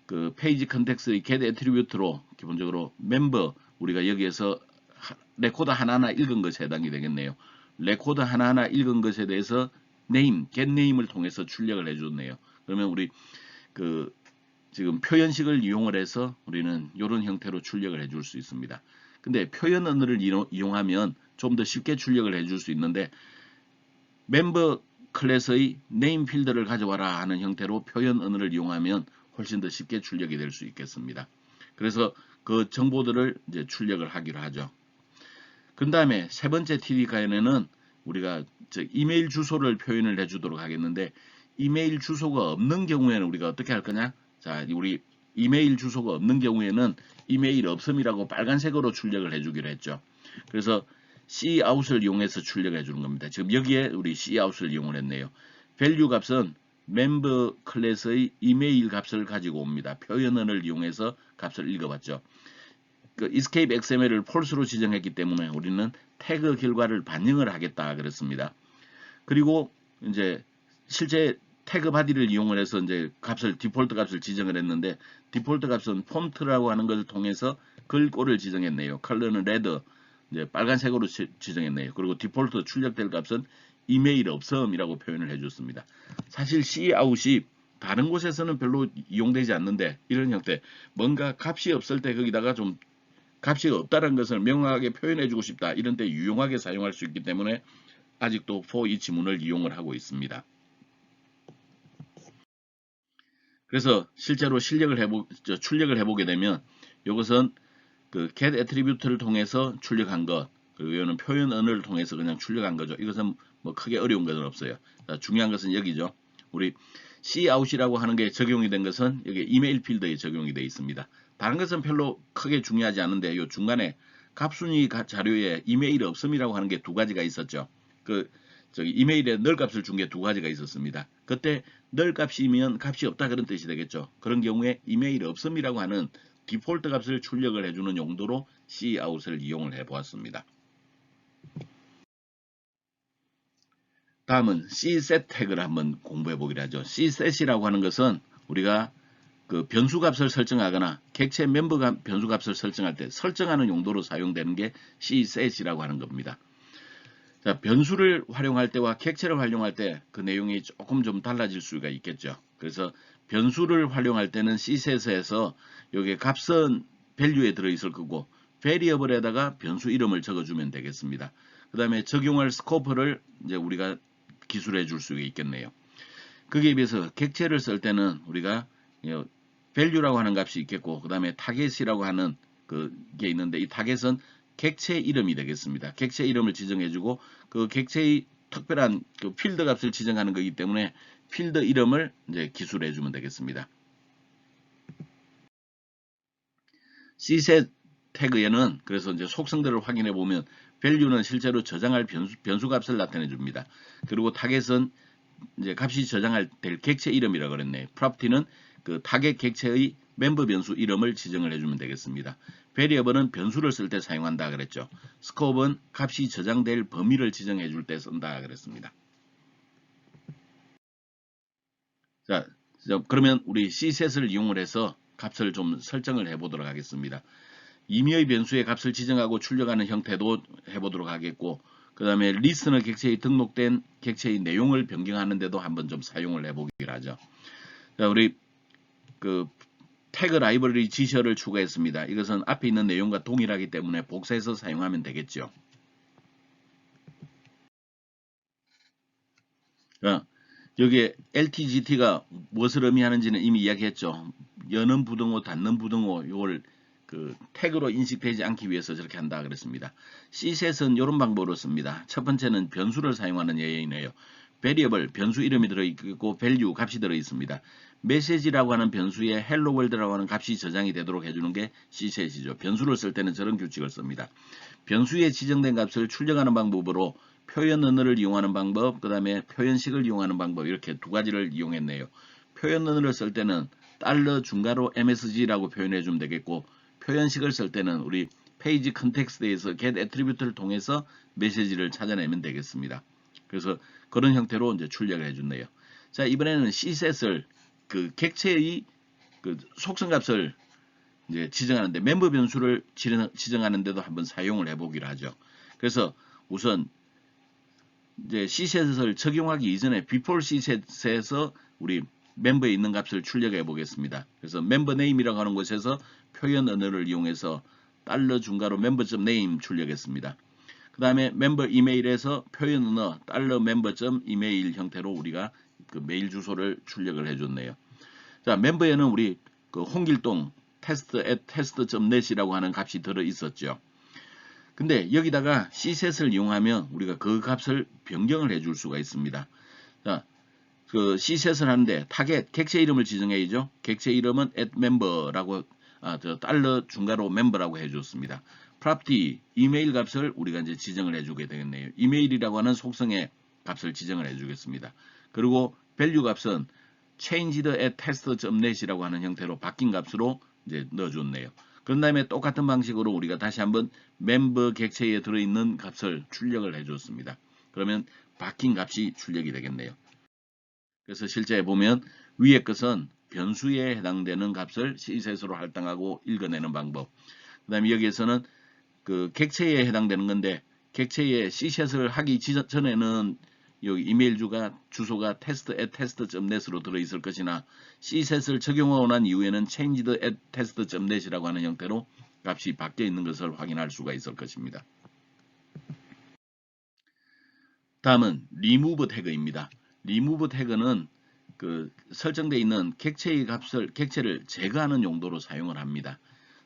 그 페이지 컨텍스트의 get 애트리뷰트로 기본적으로 멤버 우리가 여기에서 레코드 하나하나 읽은 것에 해당이 되겠네요. 레코드 하나하나 읽은 것에 대해서 name, get name을 통해서 출력을 해줬네요. 그러면 우리 그 지금 표현식을 이용을 해서 우리는 이런 형태로 출력을 해줄 수 있습니다. 근데 표현 언어를 이용하면 좀 더 쉽게 출력을 해줄 수 있는데 멤버 클래스의 네임 필드를 가져와라 하는 형태로 표현 언어를 이용하면 훨씬 더 쉽게 출력이 될 수 있겠습니다. 그래서 그 정보들을 이제 출력을 하기로 하죠. 그 다음에 세 번째 TD가에는 우리가 이메일 주소를 표현을 해주도록 하겠는데 이메일 주소가 없는 경우에는 우리가 어떻게 할 거냐? 자, 우리 이메일 주소가 없는 경우에는 이메일 없음이라고 빨간색으로 출력을 해주기로 했죠. 그래서 cout을 이용해서 출력해 주는 겁니다. 지금 여기에 우리 cout을 이용을 했네요. value 값은 member 클래스의 이메일 값을 가지고 옵니다. 표현어를 이용해서 값을 읽어봤죠. 그 escape XML을 false로 지정했기 때문에 우리는 태그 결과를 반영을 하겠다 그랬습니다. 그리고 이제 실제 태그 바디를 이용을 해서 이제 값을 디폴트 값을 지정을 했는데 디폴트 값은 폰트라고 하는 것을 통해서 글꼴을 지정했네요. 컬러는 레드, 이제 빨간색으로 지정했네요. 그리고 디폴트 출력될 값은 이메일 없음이라고 표현을 해줬습니다. 사실 cout이 다른 곳에서는 별로 이용되지 않는데 이런 형태 뭔가 값이 없을 때 거기다가 좀 값이 없다는 것을 명확하게 표현해주고 싶다. 이런 때 유용하게 사용할 수 있기 때문에 아직도 for 이 지문을 이용을 하고 있습니다. 그래서 실제로 출력을 해보게 되면 이것은 그 get attribute를 통해서 출력한 것, 그리고 이거는 표현 언어를 통해서 그냥 출력한 거죠. 이것은 뭐 크게 어려운 것은 없어요. 자, 중요한 것은 여기죠. 우리 cout이라고 하는 게 적용이 된 것은 여기 이메일 필드에 적용이 되어 있습니다. 다른 것은 별로 크게 중요하지 않은데 이 중간에 값순위 자료에 이메일 없음이라고 하는 게 두 가지가 있었죠. 그 저기 이메일에 널 값을 준 게 두 가지가 있었습니다. 그때 널 값이면 값이 없다 그런 뜻이 되겠죠. 그런 경우에 이메일 없음이라고 하는 디폴트 값을 출력을 해주는 용도로 cout을 이용을 해보았습니다. 다음은 cset 태그를 한번 공부해 보기로 하죠. cset이라고 하는 것은 우리가 그 변수 값을 설정하거나 객체 멤버 변수 값을 설정할 때 설정하는 용도로 사용되는 게 cset이라고 하는 겁니다. 자, 변수를 활용할 때와 객체를 활용할 때 그 내용이 조금 좀 달라질 수가 있겠죠. 그래서 변수를 활용할 때는 cset에서 여기 값은 value에 들어있을 거고 variable에다가 변수 이름을 적어주면 되겠습니다. 그 다음에 적용할 스코프를 이제 우리가 기술해 줄 수 있겠네요. 거기에 비해서 객체를 쓸 때는 우리가 value라고 하는 값이 있겠고 그 다음에 target이라고 하는 그게 있는데 이 target은 객체 이름이 되겠습니다. 객체 이름을 지정해주고 그 객체의 특별한 그 필드 값을 지정하는 거기 때문에 필드 이름을 이제 기술해주면 되겠습니다. cset 태그에는 그래서 이제 속성들을 확인해 보면 value는 실제로 저장할 변수 값을 나타내 줍니다. 그리고 target은 이제 값이 저장할 될 객체 이름이라고 그랬네요. property는 그 타겟 객체의 멤버 변수 이름을 지정을 해주면 되겠습니다. variable은 변수를 쓸 때 사용한다 그랬죠. scope은 값이 저장될 범위를 지정해 줄 때 쓴다 그랬습니다. 자, 그러면 우리 cset을 이용을 해서 값을 좀 설정을 해보도록 하겠습니다. 임의의 변수의 값을 지정하고 출력하는 형태도 해보도록 하겠고 그 다음에 리스너 객체에 등록된 객체의 내용을 변경하는 데도 한번 좀 사용을 해보기로 하죠. 자, 우리 그 태그 라이브러리 지셔를 추가했습니다. 이것은 앞에 있는 내용과 동일하기 때문에 복사해서 사용하면 되겠죠. 여기에 LTGT가 무엇을 의미하는지는 이미 이야기했죠. 여는 부등호, 닫는 부등호 이걸 그 태그로 인식되지 않기 위해서 저렇게 한다 그랬습니다. cset은 이런 방법으로 씁니다. 첫 번째는 변수를 사용하는 예이네요. variable 변수 이름이 들어있고 value 값이 들어있습니다. message라고 하는 변수에 hello world라고 하는 값이 저장이 되도록 해주는 게 cset이죠. 변수를 쓸 때는 저런 규칙을 씁니다. 변수에 지정된 값을 출력하는 방법으로 표현 언어를 이용하는 방법, 그 다음에 표현식을 이용하는 방법 이렇게 두 가지를 이용했네요. 표현 언어를 쓸 때는 달러 중괄호 msg라고 표현해 주면 되겠고 표현식을 쓸 때는 우리 페이지 컨텍스트에서 get attribute를 통해서 메시지를 찾아내면 되겠습니다. 그래서 그런 형태로 이제 출력을 해줬네요. 자, 이번에는 cset을 그 객체의 그 속성값을 이제 지정하는데 멤버 변수를 지정하는데도 한번 사용을 해보기로 하죠. 그래서 우선 이제 C셋을 적용하기 이전에 before C셋에서 우리 멤버에 있는 값을 출력해 보겠습니다. 그래서 멤버 네임이라고 하는 곳에서 표현 언어를 이용해서 달러 중괄호 member.name 출력했습니다. 그 다음에 멤버 이메일에서 표현 언어 달러 member.email 형태로 우리가 그 메일 주소를 출력을 해줬네요. 자, 멤버에는 우리 그 홍길동 test@test.net이라고 하는 값이 들어 있었죠. 근데 여기다가 C셋을 이용하면 우리가 그 값을 변경을 해줄 수가 있습니다. 자, 그 C셋을 하는데 타겟 객체 이름을 지정해야죠. 객체 이름은 @member라고 달러 중괄호 member라고 해줬습니다. property 이메일 값을 우리가 이제 지정을 해주게 되겠네요. 이메일이라고 하는 속성의 값을 지정을 해주겠습니다. 그리고 value 값은 changed@test.net이라고 하는 형태로 바뀐 값으로 이제 넣어줬네요. 그런 다음에 똑같은 방식으로 우리가 다시 한번 멤버 객체에 들어있는 값을 출력을 해줬습니다. 그러면 바뀐 값이 출력이 되겠네요. 그래서 실제 보면 위의 것은 변수에 해당되는 값을 C셋으로 할당하고 읽어내는 방법. 그 다음에 여기에서는 그 객체에 해당되는 건데 객체에 C셋을 하기 전에는 여기 이메일 주소가 test@test.net으로 들어있을 것이나 C셋을 적용하고 난 이후에는 changed@test.net이라고 하는 형태로 값이 바뀌어 있는 것을 확인할 수가 있을 것입니다. 다음은 remove 태그입니다. remove 태그는 그 설정되어 있는 객체를 제거하는 용도로 사용을 합니다.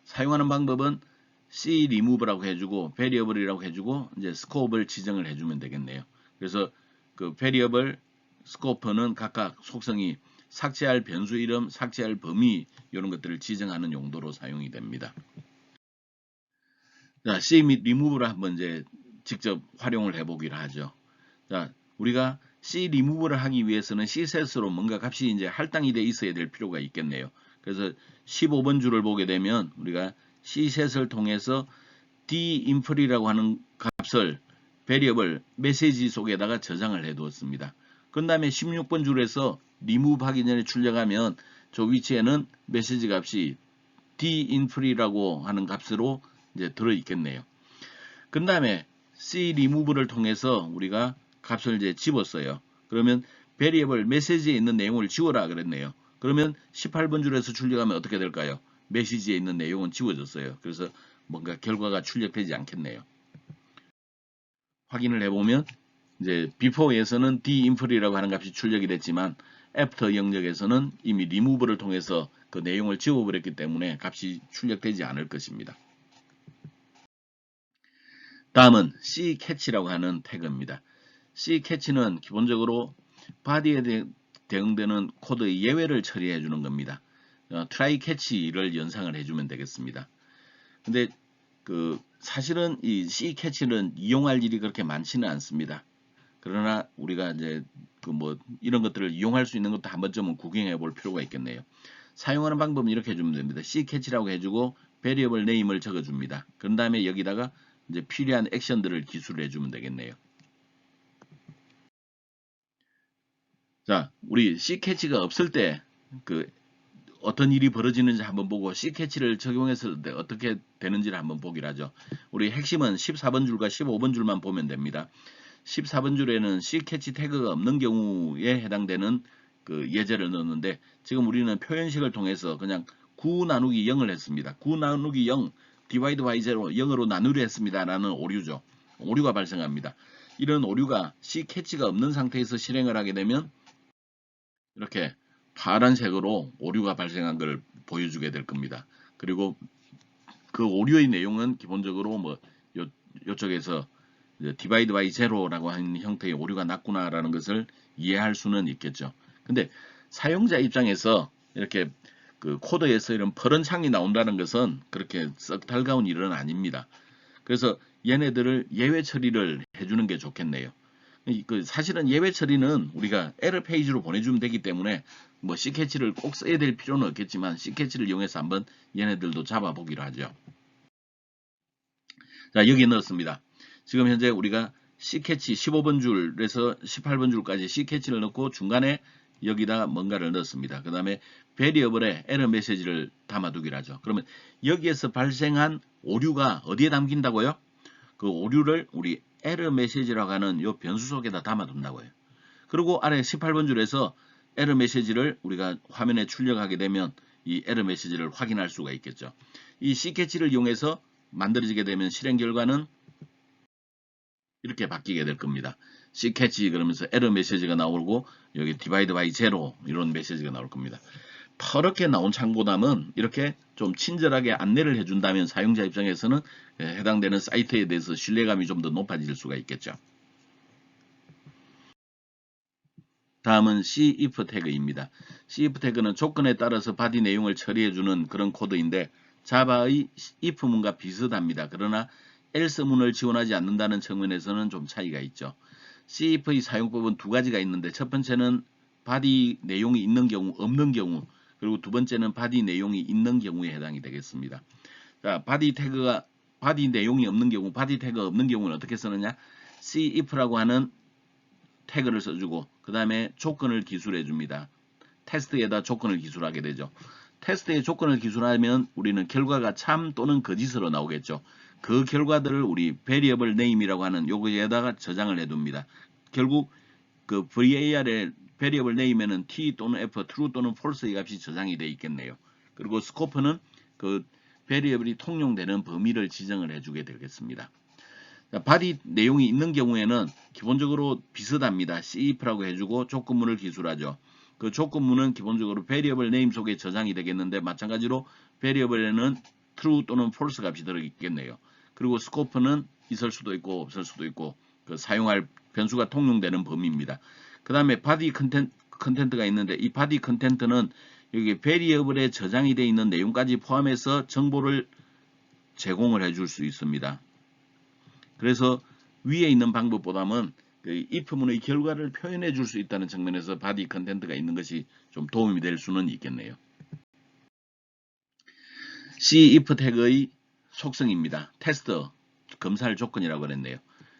사용하는 방법은 C remove라고 해주고 variable이라고 해주고 이제 scope을 지정을 해주면 되겠네요. 그래서 그 variable, scope는 각각 속성이 삭제할 변수 이름, 삭제할 범위 이런 것들을 지정하는 용도로 사용이 됩니다. 자, C 및 remove를 한번 이제 직접 활용을 해보기로 하죠. 자, 우리가 C remove를 하기 위해서는 C셋으로 뭔가 값이 이제 할당이 돼 있어야 될 필요가 있겠네요. 그래서 15번 줄을 보게 되면 우리가 C셋을 통해서 dinf라고 하는 값을 variable 메시지 속에다가 저장을 해 두었습니다. 그 다음에 16번 줄에서 remove 하기 전에 출력하면 저 위치에는 메시지 값이 dinf라고 하는 값으로 이제 들어 있겠네요. 그 다음에 C remove를 통해서 우리가 값을 이제 집었어요. 그러면 variable 메시지에 있는 내용을 지워라 그랬네요. 그러면 18번 줄에서 출력하면 어떻게 될까요? 메시지에 있는 내용은 지워졌어요. 그래서 뭔가 결과가 출력되지 않겠네요. 확인을 해보면 이제 before에서는 dinf라고 하는 값이 출력이 됐지만 after 영역에서는 이미 remove를 통해서 그 내용을 지워버렸기 때문에 값이 출력되지 않을 것입니다. 다음은 ccatch라고 하는 태그입니다. ccatch는 기본적으로 body에 대응되는 코드의 예외를 처리해 주는 겁니다. try catch를 연상을 해주면 되겠습니다. 근데 그 사실은 이 ccatch는 이용할 일이 그렇게 많지는 않습니다. 그러나 우리가 이제 그 뭐 이런 것들을 이용할 수 있는 것도 한 번쯤은 구경해 볼 필요가 있겠네요. 사용하는 방법은 이렇게 해주면 됩니다. ccatch라고 해주고 variable name을 적어줍니다. 그런 다음에 여기다가 이제 필요한 액션들을 기술해 주면 되겠네요. 자, 우리 ccatch가 없을 때 그 어떤 일이 벌어지는지 한번 보고 ccatch를 적용했을 때 어떻게 되는지를 한번 보기로 하죠. 우리 핵심은 14번 줄과 15번 줄만 보면 됩니다. 14번 줄에는 ccatch 태그가 없는 경우에 해당되는 그 예제를 넣었는데 지금 우리는 표현식을 통해서 그냥 9 나누기 0을 했습니다. 9 나누기 0 divide by 0 0으로 나누려 했습니다. 라는 오류죠. 오류가 발생합니다. 이런 오류가 ccatch가 없는 상태에서 실행을 하게 되면 이렇게 파란색으로 오류가 발생한 걸 보여주게 될 겁니다. 그리고 그 오류의 내용은 기본적으로 뭐 요쪽에서 divide by zero라고 하는 형태의 오류가 났구나라는 것을 이해할 수는 있겠죠. 근데 사용자 입장에서 이렇게 그 코드에서 이런 푸른 창이 나온다는 것은 그렇게 썩 달가운 일은 아닙니다. 그래서 얘네들을 예외 처리를 해주는 게 좋겠네요. 그 사실은 예외 처리는 우리가 에러 페이지로 보내주면 되기 때문에 뭐 ccatch를 꼭 써야 될 필요는 없겠지만 ccatch를 이용해서 한번 얘네들도 잡아보기로 하죠. 자, 여기에 넣었습니다. 지금 현재 우리가 ccatch 15번 줄에서 18번 줄까지 ccatch를 넣고 중간에 여기다 뭔가를 넣었습니다. 그 다음에 variable에 에러 메시지를 담아두기로 하죠. 그러면 여기에서 발생한 오류가 어디에 담긴다고요? 그 오류를 우리 에러 메시지라고 하는 요 변수 속에다 담아둔다고 해요. 그리고 아래 18번 줄에서 에러 메시지를 우리가 화면에 출력하게 되면 이 에러 메시지를 확인할 수가 있겠죠. 이 C캐치를 이용해서 만들어지게 되면 실행 결과는 이렇게 바뀌게 될 겁니다. C캐치 그러면서 에러 메시지가 나오고 여기 디바이드 바이 제로 이런 메시지가 나올 겁니다. 퍼렇게 나온 창보다는 이렇게 좀 친절하게 안내를 해준다면 사용자 입장에서는 해당되는 사이트에 대해서 신뢰감이 좀 더 높아질 수가 있겠죠. 다음은 CIF 태그입니다. CIF 태그는 조건에 따라서 바디 내용을 처리해주는 그런 코드인데 자바의 if 문과 비슷합니다. 그러나 else 문을 지원하지 않는다는 측면에서는 좀 차이가 있죠. CIF의 사용법은 두 가지가 있는데 첫 번째는 바디 내용이 있는 경우, 없는 경우, 그리고 두 번째는 바디 내용이 있는 경우에 해당이 되겠습니다. 자, 바디 내용이 없는 경우, 바디 태그가 없는 경우는 어떻게 쓰느냐? CIF라고 하는 태그를 써주고 그 다음에 조건을 기술해 줍니다. 테스트에다 조건을 기술하게 되죠. 테스트에 조건을 기술하면 우리는 결과가 참 또는 거짓으로 나오겠죠. 그 결과들을 우리 variable name이라고 하는 요거에다가 저장을 해둡니다. 결국 그 var의 variable name에는 t 또는 f, true 또는 false의 값이 저장이 되어 있겠네요. 그리고 scope는 그 variable이 통용되는 범위를 지정을 해주게 되겠습니다. 바디 내용이 있는 경우에는 기본적으로 비슷합니다. CIF라고 해주고 조건문을 기술하죠. 그 조건문은 기본적으로 variable name 속에 저장이 되겠는데 마찬가지로 variable에는 true 또는 false 값이 들어있겠네요. 그리고 scope는 있을 수도 있고 없을 수도 있고 그 사용할 변수가 통용되는 범위입니다. 그 다음에 body 컨텐트가 있는데 이 body 컨텐트는 여기 variable에 저장이 되어 있는 내용까지 포함해서 정보를 제공을 해줄 수 있습니다. 그래서 위에 있는 방법보다는 그 if문의 결과를 표현해 줄 수 있다는 측면에서 바디 컨텐트가 있는 것이 좀 도움이 될 수는 있겠네요. CIF 태그의 속성입니다. 테스트, 검사할 조건이라고 그랬네요.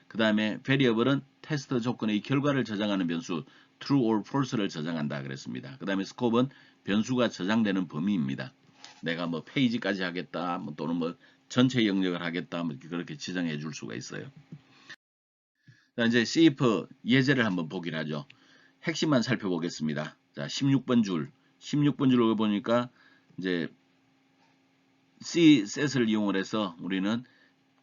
그 다음에 variable은 테스트 조건의 결과를 저장하는 변수 true or false를 저장한다 그랬습니다. 그 다음에 scope은 변수가 저장되는 범위입니다. 내가 뭐 페이지까지 하겠다, 뭐 또는 뭐 전체 영역을 하겠다, 뭐 그렇게 지정해 줄 수가 있어요. 자, 이제 CIF 예제를 한번 보기로 하죠. 핵심만 살펴보겠습니다. 자, 16번 줄을 보니까 이제 C셋을 이용을 해서 우리는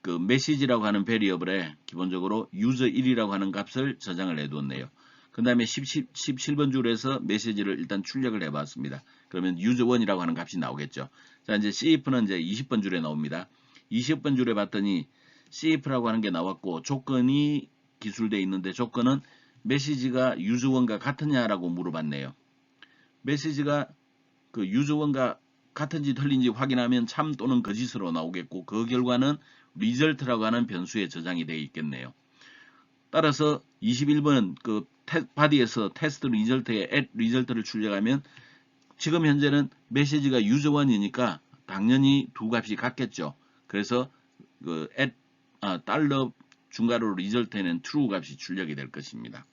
그 메시지라고 하는 베리어블에 기본적으로 user1이라고 하는 값을 저장을 해두었네요. 그 다음에 17번 줄에서 메시지를 일단 출력을 해봤습니다. 그러면 user1이라고 하는 값이 나오겠죠. 자, 이제 CIF는 이제 20번 줄에 나옵니다. 20번 줄에 봤더니 CIF라고 하는 게 나왔고 조건이 기술되어 있는데 조건은 메시지가 user1과 같으냐라고 물어봤네요. 메시지가 그 user1과 같은지 틀린지 확인하면 참 또는 거짓으로 나오겠고 그 결과는 result라고 하는 변수에 저장이 되어 있겠네요. 따라서 21번 그 바디에서 테스트 리절트에 add result를 출력하면 지금 현재는 메시지가 user1이니까 당연히 두 값이 같겠죠. 그래서 그 add 달러 중괄호 result에는 true 값이 출력이 될 것입니다.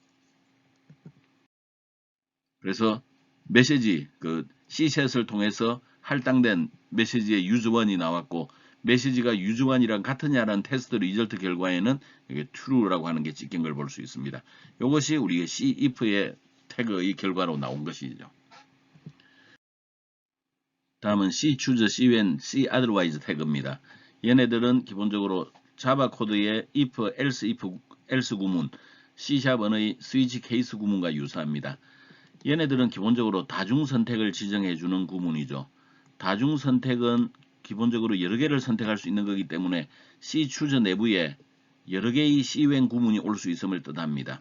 그래서 메시지 그 C셋을 통해서 할당된 메시지의 user1이 나왔고 메시지가 user1이랑 같으냐라는 테스트 리절트 결과에는 이게 true라고 하는 게 찍힌 걸 볼 수 있습니다. 이것이 우리의 CIF의 태그의 결과로 나온 것이죠. 다음은 C-choose, C-when, C-otherwise 태그입니다. 얘네들은 기본적으로 자바 코드의 if, else 구문, C#언의 스위치 케이스 구문과 유사합니다. 얘네들은 기본적으로 다중선택을 지정해주는 구문이죠. 다중선택은 기본적으로 여러 개를 선택할 수 있는 거기 때문에 C-choose 내부에 여러 개의 C-when 구문이 올 수 있음을 뜻합니다.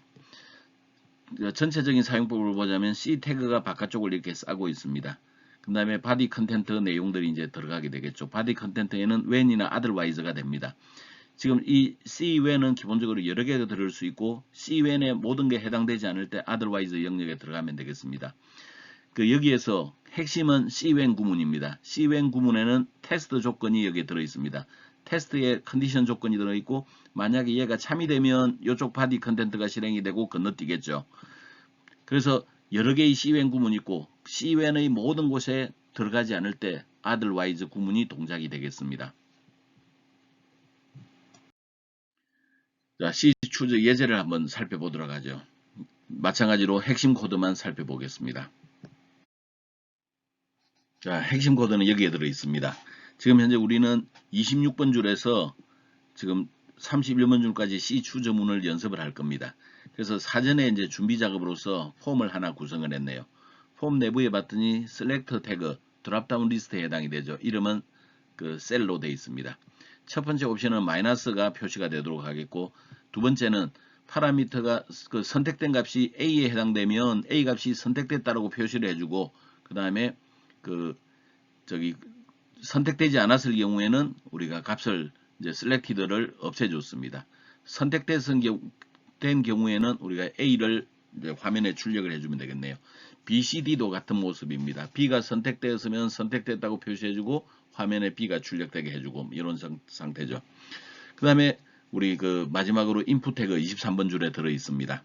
전체적인 사용법을 보자면 C 태그가 바깥쪽을 이렇게 싸고 있습니다. 그 다음에 body 컨텐트 내용들이 이제 들어가게 되겠죠. body 컨텐트에는 when이나 otherwise가 됩니다. 지금 이 C-when은 기본적으로 여러 개가 들을 수 있고 C-when에 모든 게 해당되지 않을 때 otherwise 영역에 들어가면 되겠습니다. 그 여기에서 핵심은 C-when 구문입니다. C-when 구문에는 테스트 조건이 여기에 들어 있습니다. 테스트에 컨디션 조건이 들어 있고 만약에 얘가 참이 되면 이쪽 body 컨텐트가 실행이 되고 건너뛰겠죠. 그래서 여러 개의 C-when 구문이 있고 C-when의 모든 곳에 들어가지 않을 때 otherwise 구문이 동작이 되겠습니다. 자, C# 추저 예제를 한번 살펴보도록 하죠. 마찬가지로 핵심 코드만 살펴보겠습니다. 자, 핵심 코드는 여기에 들어 있습니다. 지금 현재 우리는 26번 줄에서 지금 31번 줄까지 C 추저문을 연습을 할 겁니다. 그래서 사전에 이제 준비 작업으로서 폼을 하나 구성을 했네요. 폼 내부에 봤더니 select 태그 드랍다운 리스트에 해당이 되죠. 이름은 그 셀로 되어 있습니다. 첫 번째 옵션은 마이너스가 표시가 되도록 하겠고, 두 번째는 파라미터가 그 선택된 값이 A에 해당되면 A 값이 선택됐다라고 표시를 해주고, 그 다음에 그 저기 선택되지 않았을 경우에는 우리가 값을 이제 selected를 없애줬습니다. 선택된 경우에는 우리가 A를 이제 화면에 출력을 해주면 되겠네요. B, C, D도 같은 모습입니다. B가 선택되었으면 선택됐다고 표시해주고 화면에 B가 출력되게 해주고 이런 상태죠. 그 다음에 우리 그 마지막으로 input 태그 23번 줄에 들어 있습니다.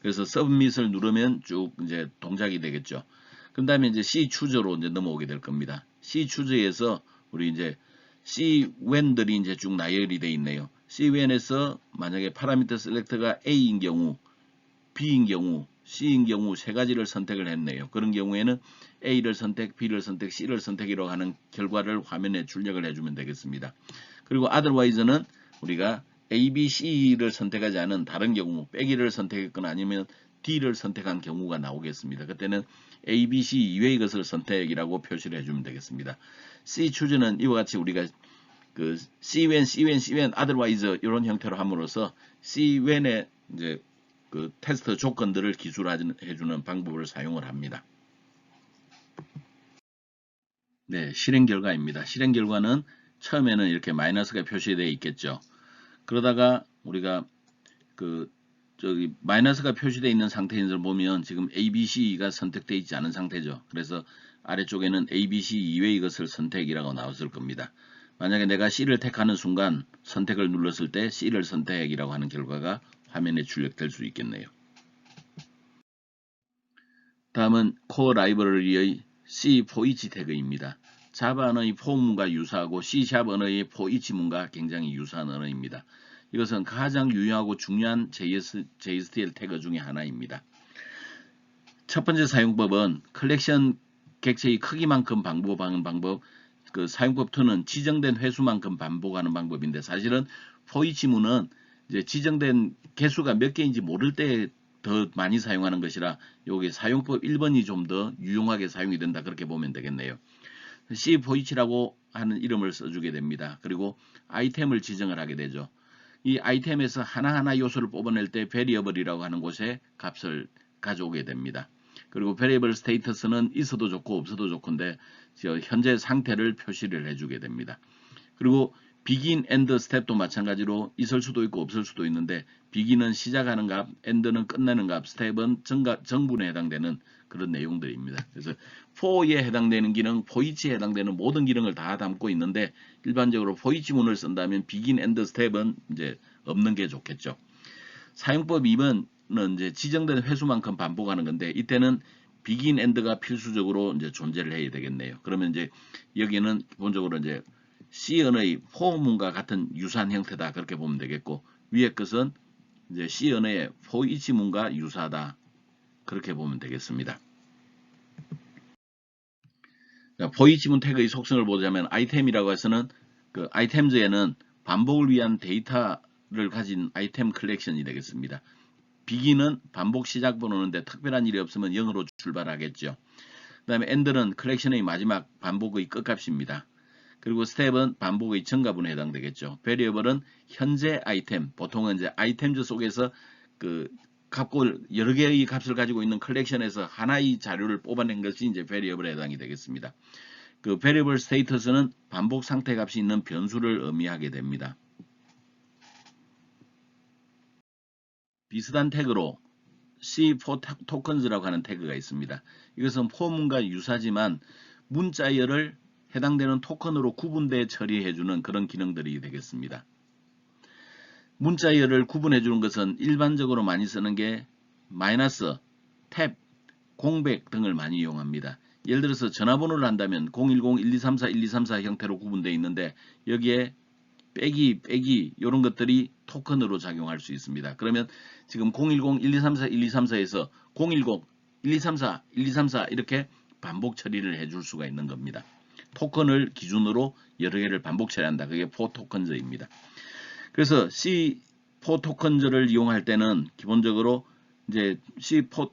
그래서 submit을 누르면 쭉 이제 동작이 되겠죠. 그 다음에 이제 C 추저로 이제 넘어오게 될 겁니다. C 추저에서 우리 이제 C when들이 이제 쭉 나열이 되어 있네요. C when에서 만약에 파라미터 셀렉터가 A인 경우, B인 경우, C인 경우 세 가지를 선택을 했네요. 그런 경우에는 A를 선택, B를 선택, C를 선택이라고 하는 결과를 화면에 출력을 해주면 되겠습니다. 그리고 otherwise는 우리가 A, B, C를 선택하지 않은 다른 경우, 빼기를 선택했거나 아니면 D를 선택한 경우가 나오겠습니다. 그때는 A, B, C 이외의 것을 선택이라고 표시를 해주면 되겠습니다. C 추저는 이와 같이 우리가 그 C when, C when, C when, otherwise 이런 형태로 함으로써 C when의 이제 그 테스트 조건들을 기술해주는 방법을 사용을 합니다. 네, 실행 결과입니다. 실행 결과는 처음에는 이렇게 마이너스가 표시되어 있겠죠. 그러다가 우리가 그 저기 마이너스가 표시되어 있는 상태인 걸 보면 지금 A, B, C가 선택되어 있지 않은 상태죠. 그래서 아래쪽에는 A, B, C 이외의 것을 선택이라고 나왔을 겁니다. 만약에 내가 C를 택하는 순간 선택을 눌렀을 때 C를 선택이라고 하는 결과가 화면에 출력될 수 있겠네요. 다음은 코어 라이브러리의 C for each 태그입니다. 자바 언어의 포문과 유사하고 C# 언어의 for each 문과 굉장히 유사한 언어입니다. 이것은 가장 유용하고 중요한 JSTL 태그 중에 하나입니다. 첫 번째 사용법은 컬렉션 객체의 크기만큼 반복하는 방법, 그 사용법 2는 지정된 횟수만큼 반복하는 방법인데, 사실은 for each 문은 이제 지정된 개수가 몇 개인지 모를 때 더 많이 사용하는 것이라 여기 사용법 1번이 좀 더 유용하게 사용이 된다, 그렇게 보면 되겠네요. C for each라고 하는 이름을 써주게 됩니다. 그리고 아이템을 지정을 하게 되죠. 이 아이템에서 하나하나 요소를 뽑아낼 때 variable이라고 하는 곳에 값을 가져오게 됩니다. 그리고 variable status는 있어도 좋고 없어도 좋건데 현재 상태를 표시를 해주게 됩니다. 그리고 begin, end step도 마찬가지로 있을 수도 있고 없을 수도 있는데, begin은 시작하는 값, end는 끝내는 값, step은 정분에 해당되는 그런 내용들입니다. 그래서 for에 해당되는 기능, for each에 해당되는 모든 기능을 다 담고 있는데, 일반적으로 for each 문을 쓴다면 begin, end, step은 이제 없는 게 좋겠죠. 사용법 2번은 이제 지정된 횟수만큼 반복하는 건데, 이때는 begin, end가 필수적으로 이제 존재를 해야 되겠네요. 그러면 이제 여기는 기본적으로 이제 C 언어의 for 문과 같은 유사한 형태다, 그렇게 보면 되겠고, 위의 것은 이제 C 언어의 for each 문과 유사하다, 그렇게 보면 되겠습니다. for each 문 태그의 속성을 보자면 아이템이라고 해서는 그 아이템즈에는 반복을 위한 데이터를 가진 아이템 컬렉션이 되겠습니다. begin은 반복 시작 번호인데 특별한 일이 없으면 0으로 출발하겠죠. 그 다음에 end는 컬렉션의 마지막 반복의 끝값입니다. 그리고 스텝은 반복의 증가분에 해당되겠죠. variable은 현재 아이템, 보통은 이제 아이템즈 속에서 그 값을 여러 개의 값을 가지고 있는 컬렉션에서 하나의 자료를 뽑아낸 것이 이제 variable에 해당이 되겠습니다. 그 variable status는 반복 상태 값이 있는 변수를 의미하게 됩니다. 비슷한 태그로 C4 tokens라고 하는 태그가 있습니다. 이것은 포문과 유사하지만 문자열을 해당되는 토큰으로 구분돼 처리해주는 그런 기능들이 되겠습니다. 문자열을 구분해주는 것은 일반적으로 많이 쓰는 게 마이너스, 탭, 공백 등을 많이 이용합니다. 예를 들어서 전화번호를 한다면 010-1234-1234 형태로 구분되어 있는데, 여기에 빼기 이런 것들이 토큰으로 작용할 수 있습니다. 그러면 지금 010-1234-1234에서 010-1234-1234 이렇게 반복 처리를 해줄 수가 있는 겁니다. 토큰을 기준으로 여러 개를 반복 처리한다. 그게 포토큰즈입니다. 그래서 C4 토큰즈를 이용할 때는 기본적으로 이제 C4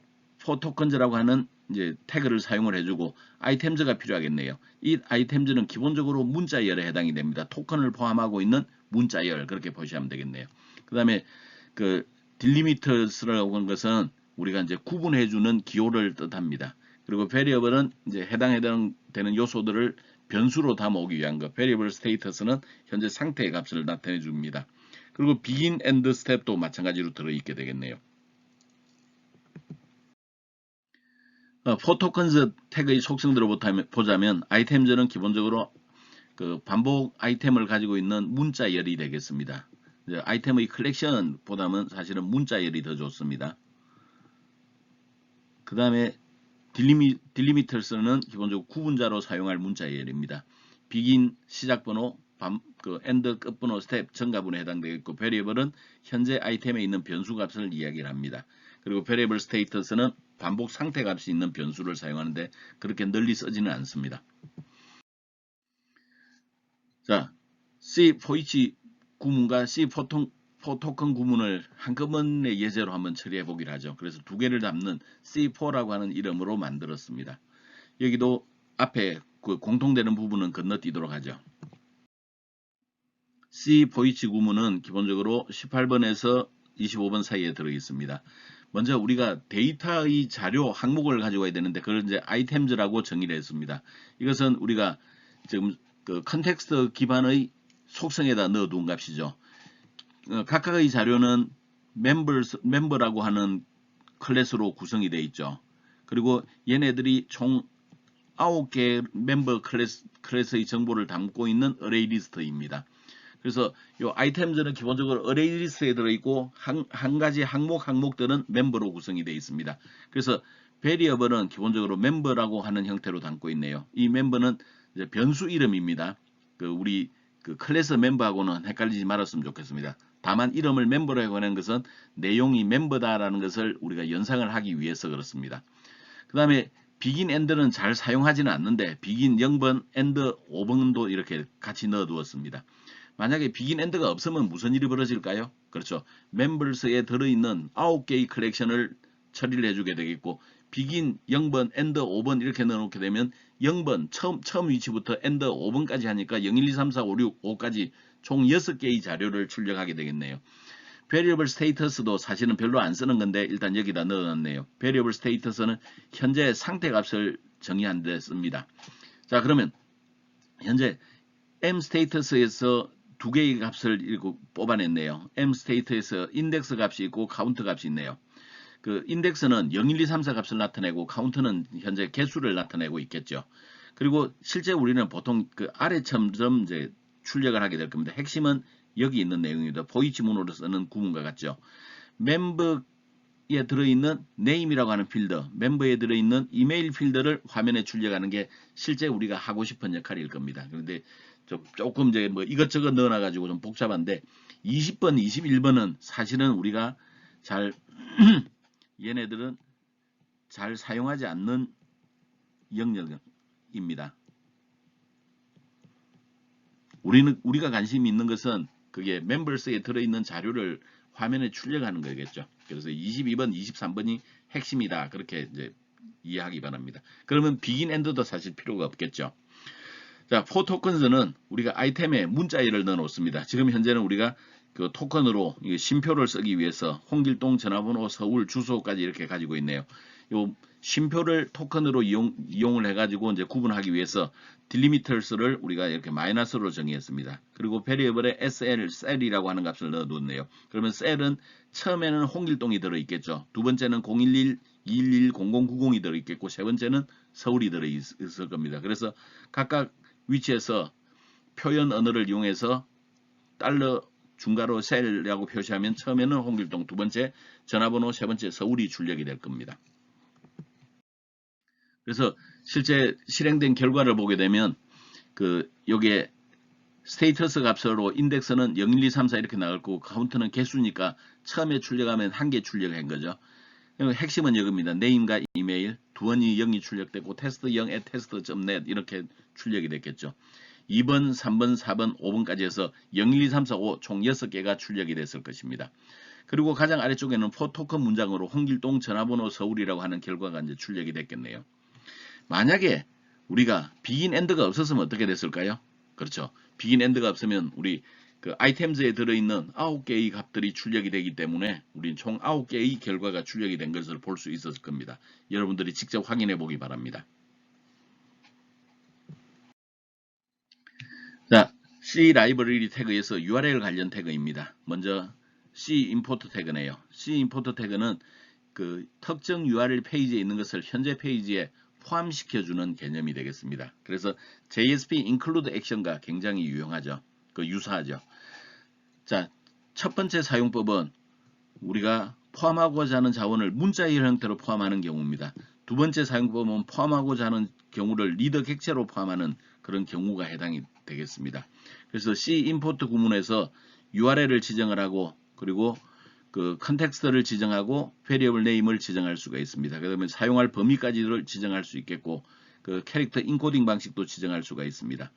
토큰즈라고 하는 이제 태그를 사용을 해주고 아이템즈가 필요하겠네요. 이 아이템즈는 기본적으로 문자열에 해당이 됩니다. 토큰을 포함하고 있는 문자열 그렇게 보시면 되겠네요. 그 다음에 그 딜리미터스라고 하는 것은 우리가 이제 구분해주는 기호를 뜻합니다. 그리고 베리어블은 이제 해당되는 요소들을 변수로 담아오기 위한 것. 베리어블 스테이터스는 현재 상태의 값을 나타내 줍니다. 그리고 begin end step도 마찬가지로 들어있게 되겠네요. 포토컨즈 태그의 속성들을 보자면 아이템즈는 기본적으로 그 반복 아이템을 가지고 있는 문자열이 되겠습니다. 아이템의 컬렉션보다는 사실은 문자열이 더 좋습니다. 그 다음에 딜리미터스는 기본적으로 구분자로 사용할 문자열입니다. begin 시작번호, end 끝번호, 스텝 정가분에 해당되겠고 베리어블은 현재 아이템에 있는 변수 값을 이야기를 합니다. 그리고 베리어블 스테이터스는 반복 상태 값이 있는 변수를 사용하는데 그렇게 널리 쓰지는 않습니다. 자, C 포이치 구문과 C 포토큰 구문을 한꺼번에 예제로 한번 처리해 보기로 하죠. 그래서 두 개를 담는 C4라고 하는 이름으로 만들었습니다. 여기도 앞에 그 공통되는 부분은 건너뛰도록 하죠. C 포이치 구문은 기본적으로 18번에서 25번 사이에 들어 있습니다. 먼저 우리가 데이터의 자료 항목을 가지고 와야 되는데 그걸 이제 아이템즈라고 정의를 했습니다. 이것은 우리가 지금 그 컨텍스트 기반의 속성에다 넣어둔 값이죠. 각각의 자료는 멤버라고 하는 클래스로 구성이 되어 있죠. 그리고 얘네들이 총 9개 멤버 클래스의 정보를 담고 있는 어레이 리스트입니다. 그래서 이 아이템즈는 기본적으로 어레이 리스트에 들어있고 한 가지 항목들은 멤버로 구성이 되어 있습니다. 그래서 베리어블은 기본적으로 멤버라고 하는 형태로 담고 있네요. 이 멤버는 이제 변수 이름입니다. 우리 클래스 멤버하고는 헷갈리지 말았으면 좋겠습니다. 다만 이름을 멤버라고 하는 것은 내용이 멤버다라는 것을 우리가 연상을 하기 위해서 그렇습니다. 그 다음에 begin end는 잘 사용하지는 않는데 begin 0번, end 5번도 이렇게 같이 넣어두었습니다. 만약에 begin end가 없으면 무슨 일이 벌어질까요? 그렇죠. members에 들어있는 9개의 컬렉션을 처리를 해주게 되겠고 begin 0번, end 5번 이렇게 넣어놓게 되면 0번 처음 위치부터 end 5번까지 하니까 0, 1, 2, 3, 4, 5, 6, 5까지 총 6개의 자료를 출력하게 되겠네요. variable status도 사실은 별로 안 쓰는 건데 일단 여기다 넣어놨네요. variable status는 현재 상태 값을 정의한 데 씁니다. 자, 그러면 현재 m status에서 두 개의 값을 뽑아냈네요. m status에서 인덱스 값이 있고 카운트 값이 있네요. 그 인덱스는 0, 1, 2, 3, 4 값을 나타내고 카운트는 현재 개수를 나타내고 있겠죠. 그리고 실제 우리는 보통 그 아래처럼 이제 출력을 하게 될 겁니다. 핵심은 여기 있는 내용입니다. 포이치 문호로 쓰는 구문과 같죠. 멤버에 들어있는 name이라고 하는 필드, 멤버에 들어있는 이메일 필드를 화면에 출력하는 게 실제 우리가 하고 싶은 역할일 겁니다. 그런데 조금 이제 뭐 이것저것 넣어놔가지고 좀 복잡한데 20번, 21번은 사실은 우리가 잘 얘네들은 잘 사용하지 않는 영역입니다. 우리가 관심이 있는 것은 그게 멤버스에 들어있는 자료를 화면에 출력하는 거겠죠. 그래서 22번, 23번이 핵심이다. 그렇게 이제 이해하기 바랍니다. 그러면 begin end도 사실 필요가 없겠죠. 자, for tokens는 우리가 아이템에 문자열을 넣어 놓습니다. 지금 현재는 우리가 그 토큰으로 쉼표를 쓰기 위해서 홍길동 전화번호 서울 주소까지 이렇게 가지고 있네요. 요 쉼표를 토큰으로 이용을 해가지고 이제 구분하기 위해서 딜리미터스를 우리가 이렇게 마이너스로 정의했습니다. 그리고 베리어블에 셀이라고 하는 값을 넣어뒀네요. 그러면 셀은 처음에는 홍길동이 들어있겠죠. 두 번째는 011, 211, 0090이 들어있겠고 세 번째는 서울이 들어있을 겁니다. 그래서 각각 위치에서 표현 언어를 이용해서 달러 중괄호 셀이라고 표시하면 처음에는 홍길동, 두 번째 전화번호, 세 번째 서울이 출력이 될 겁니다. 그래서 실제 실행된 결과를 보게 되면 요게 스테이터스 값으로 인덱스는 0, 1, 2, 3, 4 이렇게 나갈 거고 카운트는 개수니까 처음에 출력하면 한 개 출력한 거죠. 핵심은 이겁니다. 네임과 이메일 두 번이 0이 출력되고 test0 @test.net 이렇게 출력이 됐겠죠. 2번, 3번, 4번, 5번까지 해서 0, 1, 2, 3, 4, 5 총 6개가 출력이 됐을 것입니다. 그리고 가장 아래쪽에는 포토컨 문장으로 홍길동 전화번호 서울이라고 하는 결과가 이제 출력이 됐겠네요. 만약에 우리가 비긴 엔드가 없었으면 어떻게 됐을까요? 그렇죠. 비긴 엔드가 없으면 우리 그 아이템즈에 들어있는 9개의 값들이 출력이 되기 때문에 우리는 총 9개의 결과가 출력이 된 것을 볼 수 있었을 겁니다. 여러분들이 직접 확인해 보기 바랍니다. 자, C 라이브러리 태그에서 URL 관련 태그입니다. 먼저 C 임포트 태그네요. C 임포트 태그는 그 특정 URL 페이지에 있는 것을 현재 페이지에 포함시켜주는 개념이 되겠습니다. 그래서 JSP include action과 굉장히 유용하죠. 유사하죠. 자, 첫 번째 사용법은 우리가 포함하고자 하는 자원을 문자의 형태로 포함하는 경우입니다. 두 번째 사용법은 포함하고자 하는 경우를 리더 객체로 포함하는 그런 경우가 해당이 되겠습니다. 그래서 C 임포트 구문에서 URL을 지정을 하고 그리고 그 컨텍스트를 지정하고 variable name을 지정할 수가 있습니다. 그러면 사용할 범위까지를 지정할 수 있겠고 그 캐릭터 인코딩 방식도 지정할 수가 있습니다.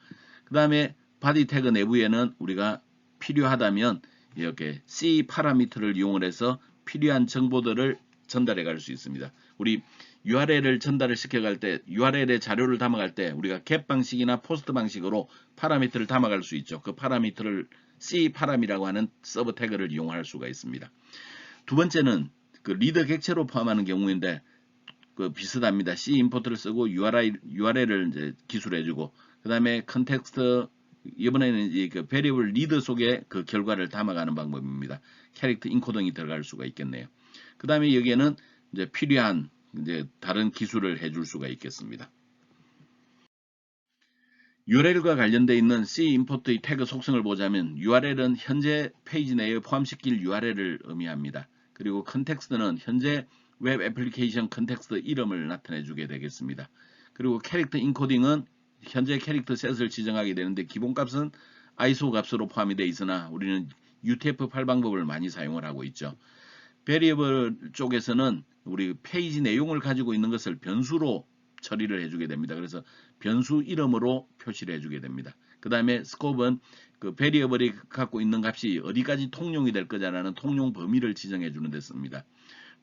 그 다음에 body 태그 내부에는 우리가 필요하다면 이렇게 C 파라미터를 이용을 해서 필요한 정보들을 전달해 갈 수 있습니다. 우리 URL을 전달을 시켜갈 때 URL에 자료를 담아갈 때 우리가 get 방식이나 post 방식으로 파라미터를 담아갈 수 있죠. 그 파라미터를 C 파람이라고 하는 서브 태그를 이용할 수가 있습니다. 두 번째는 그 리더 객체로 포함하는 경우인데 그 비슷합니다. C 임포트를 쓰고 URL을 이제 기술해주고 그 다음에 컨텍스트 이번에는 이제 그 variable 리더 속에 그 결과를 담아가는 방법입니다. 캐릭터 인코딩이 들어갈 수가 있겠네요. 그 다음에 여기에는 이제 필요한 이제 다른 기술을 해줄 수가 있겠습니다. URL과 관련되어 있는 C 임포트의 태그 속성을 보자면 URL은 현재 페이지 내에 포함시킬 URL을 의미합니다. 그리고 컨텍스트는 현재 웹 애플리케이션 컨텍스트 이름을 나타내주게 되겠습니다. 그리고 캐릭터 인코딩은 현재 캐릭터 셋을 지정하게 되는데 기본값은 ISO 값으로 포함이 되어 있으나 우리는 UTF-8 방법을 많이 사용을 하고 있죠. 베리어블 쪽에서는 우리 페이지 내용을 가지고 있는 것을 변수로 처리를 해주게 됩니다. 그래서 변수 이름으로 표시를 해주게 됩니다. 그 다음에 스코프는 그 베리어블이 갖고 있는 값이 어디까지 통용이 될 거냐라는 통용 범위를 지정해 주는 데 씁니다.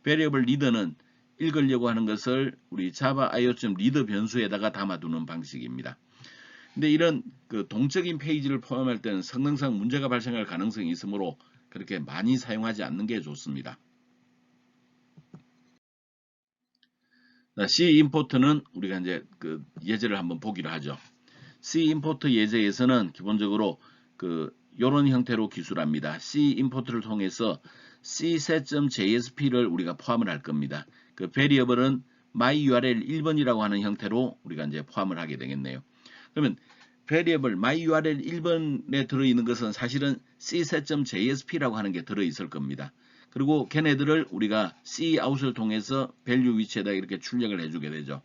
베리어블 리더는 읽으려고 하는 것을 우리 자바 io.read 변수에다가 담아두는 방식입니다. 근데 이런 그 동적인 페이지를 포함할 때는 성능상 문제가 발생할 가능성이 있으므로 그렇게 많이 사용하지 않는 게 좋습니다. C 임포트는 우리가 이제 그 예제를 한번 보기로 하죠. C 임포트 예제에서는 기본적으로 그 이런 형태로 기술합니다. C 임포트를 통해서 cset.jsp를 우리가 포함을 할 겁니다. 그 variable은 myurl 1번이라고 하는 형태로 우리가 이제 포함을 하게 되겠네요. 그러면 variable myurl 1번에 들어있는 것은 사실은 cset.jsp라고 하는 게 들어있을 겁니다. 그리고 걔네들을 우리가 cout을 통해서 value 위치에다 이렇게 출력을 해주게 되죠.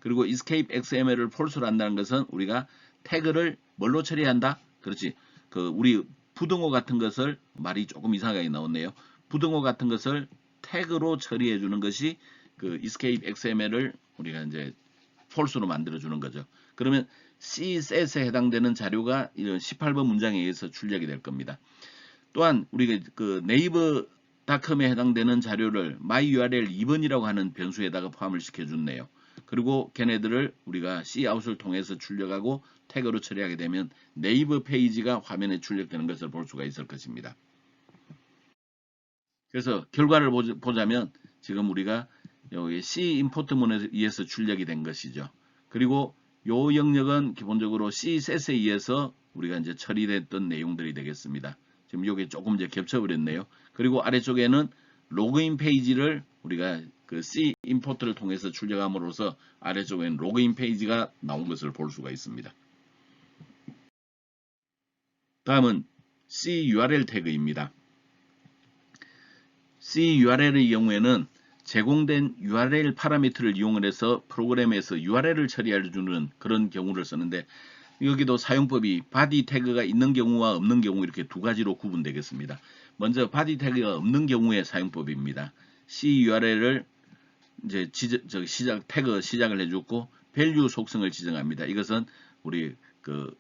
그리고 escape xml을 false로 한다는 것은 우리가 태그를 뭘로 처리한다? 그렇지. 그 우리 부등호 같은 것을 말이 조금 이상하게 나왔네요. 부등호 같은 것을 태그로 처리해 주는 것이 그 escape xml을 우리가 이제 false로 만들어 주는 거죠. 그러면 cset에 해당되는 자료가 이런 18번 문장에 의해서 출력이 될 겁니다. 또한 우리가 그 네이버닷컴에 해당되는 자료를 myurl 2번이라고 하는 변수에다가 포함을 시켜줬네요. 그리고 걔네들을 우리가 cout을 통해서 출력하고 태그로 처리하게 되면 네이버 페이지가 화면에 출력되는 것을 볼 수가 있을 것입니다. 그래서 결과를 보자면 지금 우리가 여기 C 임포트문에 의해서 출력이 된 것이죠. 그리고 요 영역은 기본적으로 CSS에 의해서 우리가 이제 처리됐던 내용들이 되겠습니다. 지금 요게 조금 이제 겹쳐버렸네요. 그리고 아래쪽에는 로그인 페이지를 우리가 그 C 임포트를 통해서 출력함으로써 아래쪽에는 로그인 페이지가 나온 것을 볼 수가 있습니다. 다음은 C URL 태그입니다. C URL의 경우에는 제공된 URL 파라미터를 이용을 해서 프로그램에서 URL을 처리해 주는 그런 경우를 쓰는데 여기도 사용법이 바디 태그가 있는 경우와 없는 경우 이렇게 두 가지로 구분되겠습니다. 먼저 바디 태그가 없는 경우의 사용법입니다. C URL을 이제 태그 시작을 해줬고 value 속성을 지정합니다. 이것은 우리 그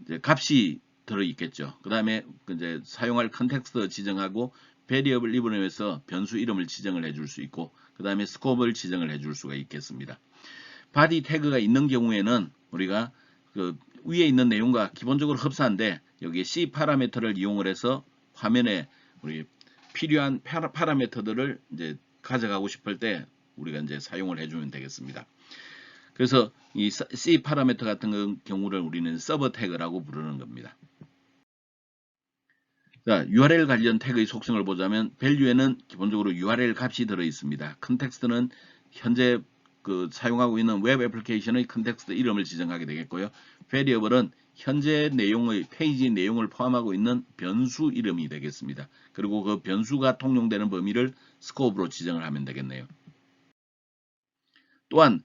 이제 값이 들어 있겠죠. 그 다음에 이제 사용할 컨텍스트 지정하고 variable 이름에서 변수 이름을 지정을 해줄 수 있고 그 다음에 스코프를 지정을 해줄 수가 있겠습니다. 바디 태그가 있는 경우에는 우리가 그 위에 있는 내용과 기본적으로 흡사한데 여기 C 파라미터를 이용을 해서 화면에 우리 필요한 파라미터들을 이제 가져가고 싶을 때 우리가 이제 사용을 해주면 되겠습니다. 그래서 이 C 파라미터 같은 경우를 우리는 서버 태그라고 부르는 겁니다. 자, URL 관련 태그의 속성을 보자면 value에는 기본적으로 URL 값이 들어 있습니다. 컨텍스트는 현재 사용하고 있는 웹 애플리케이션의 컨텍스트 이름을 지정하게 되겠고요. variable은 현재 내용의 페이지 내용을 포함하고 있는 변수 이름이 되겠습니다. 그리고 그 변수가 통용되는 범위를 스코프로 지정을 하면 되겠네요. 또한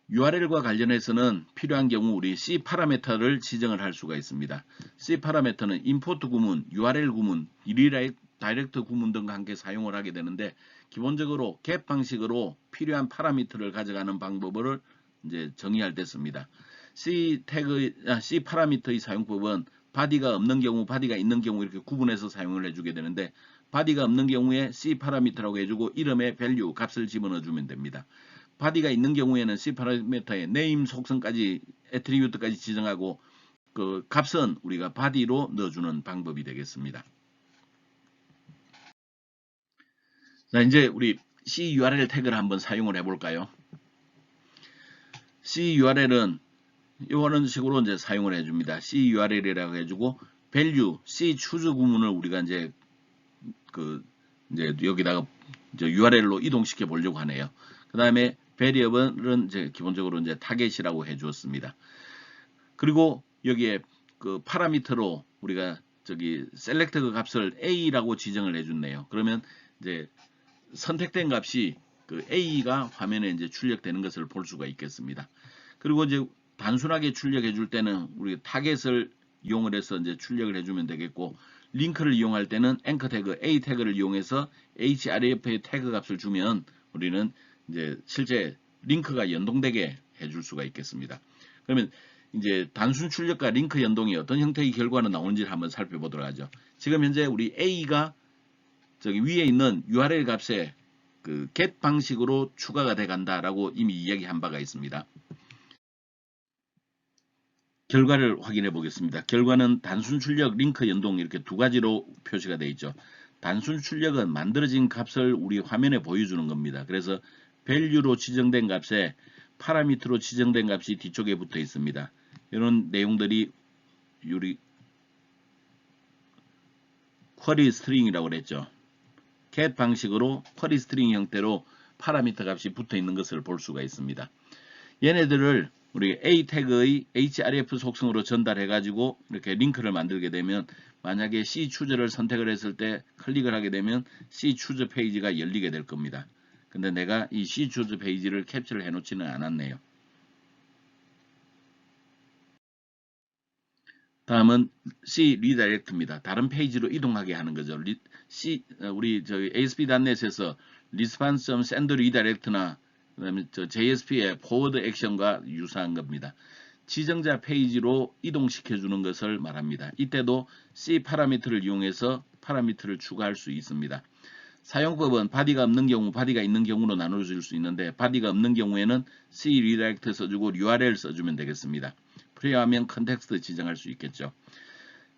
URL과 관련해서는 필요한 경우 우리 C 파라미터를 지정을 할 수가 있습니다. C 파라미터는 임포트 구문, URL 구문, 리다이렉트 구문 등과 함께 사용을 하게 되는데 기본적으로 get 방식으로 필요한 파라미터를 가져가는 방법을 이제 정의할 때 씁니다. C 파라미터의 사용법은 바디가 없는 경우, 바디가 있는 경우 이렇게 구분해서 사용을 해주게 되는데 바디가 없는 경우에 C 파라미터라고 해주고 이름에 value 값을 집어넣어 주면 됩니다. 바디가 있는 경우에는 C 파라미터에 name 속성까지 애트리뷰트까지 지정하고 그 값은 우리가 바디로 넣어주는 방법이 되겠습니다. 자, 이제 우리 C URL 태그를 한번 사용을 해볼까요? C URL은 이런 식으로 이제 사용을 해줍니다. C URL이라고 해주고 value C choose 구문을 우리가 이제 이제 여기다가 이제 URL로 이동시켜 보려고 하네요. 그 다음에 variable은 이제 기본적으로 이제 타겟이라고 해주었습니다. 그리고 여기에 그 파라미터로 우리가 저기 select 그 값을 A라고 지정을 해줬네요. 그러면 이제 선택된 값이 그 A가 화면에 이제 출력되는 것을 볼 수가 있겠습니다. 그리고 이제 단순하게 출력해 줄 때는 우리 타겟을 이용을 해서 이제 출력을 해주면 되겠고 링크를 이용할 때는 앵커 태그 A 태그를 이용해서 href의 태그 값을 주면 우리는 이제 실제 링크가 연동되게 해줄 수가 있겠습니다. 그러면 이제 단순 출력과 링크 연동이 어떤 형태의 결과는 나오는지를 한번 살펴보도록 하죠. 지금 현재 우리 A가 저기 위에 있는 URL 값에 그 get 방식으로 추가가 돼 간다라고 이미 이야기한 바가 있습니다. 결과를 확인해 보겠습니다. 결과는 단순 출력, 링크 연동 이렇게 두 가지로 표시가 되어 있죠. 단순 출력은 만들어진 값을 우리 화면에 보여주는 겁니다. 그래서 value로 지정된 값에 파라미터로 지정된 값이 뒤쪽에 붙어 있습니다. 이런 내용들이 우리 쿼리 스트링이라고 그랬죠. get 방식으로 쿼리 스트링 형태로 파라미터 값이 붙어 있는 것을 볼 수가 있습니다. 얘네들을 우리 A 태그의 href 속성으로 전달해 가지고 이렇게 링크를 만들게 되면 만약에 C 추저를 선택을 했을 때 클릭을 하게 되면 C 추저 페이지가 열리게 될 겁니다. 근데 내가 이 C 추저 페이지를 캡처를 해 놓지는 않았네요. 다음은 C 리다이렉트입니다. 다른 페이지로 이동하게 하는 거죠. 우리 저희 ASP.NET에서 response.send redirect나 그다음에 JSP의 forward action과 유사한 겁니다. 지정자 페이지로 이동시켜 주는 것을 말합니다. 이때도 C 파라미터를 이용해서 파라미터를 추가할 수 있습니다. 사용법은 바디가 없는 경우, 바디가 있는 경우로 나눠줄 수 있는데 바디가 없는 경우에는 C redirect 써주고 URL 써주면 되겠습니다. 필요하면 컨텍스트 지정할 수 있겠죠.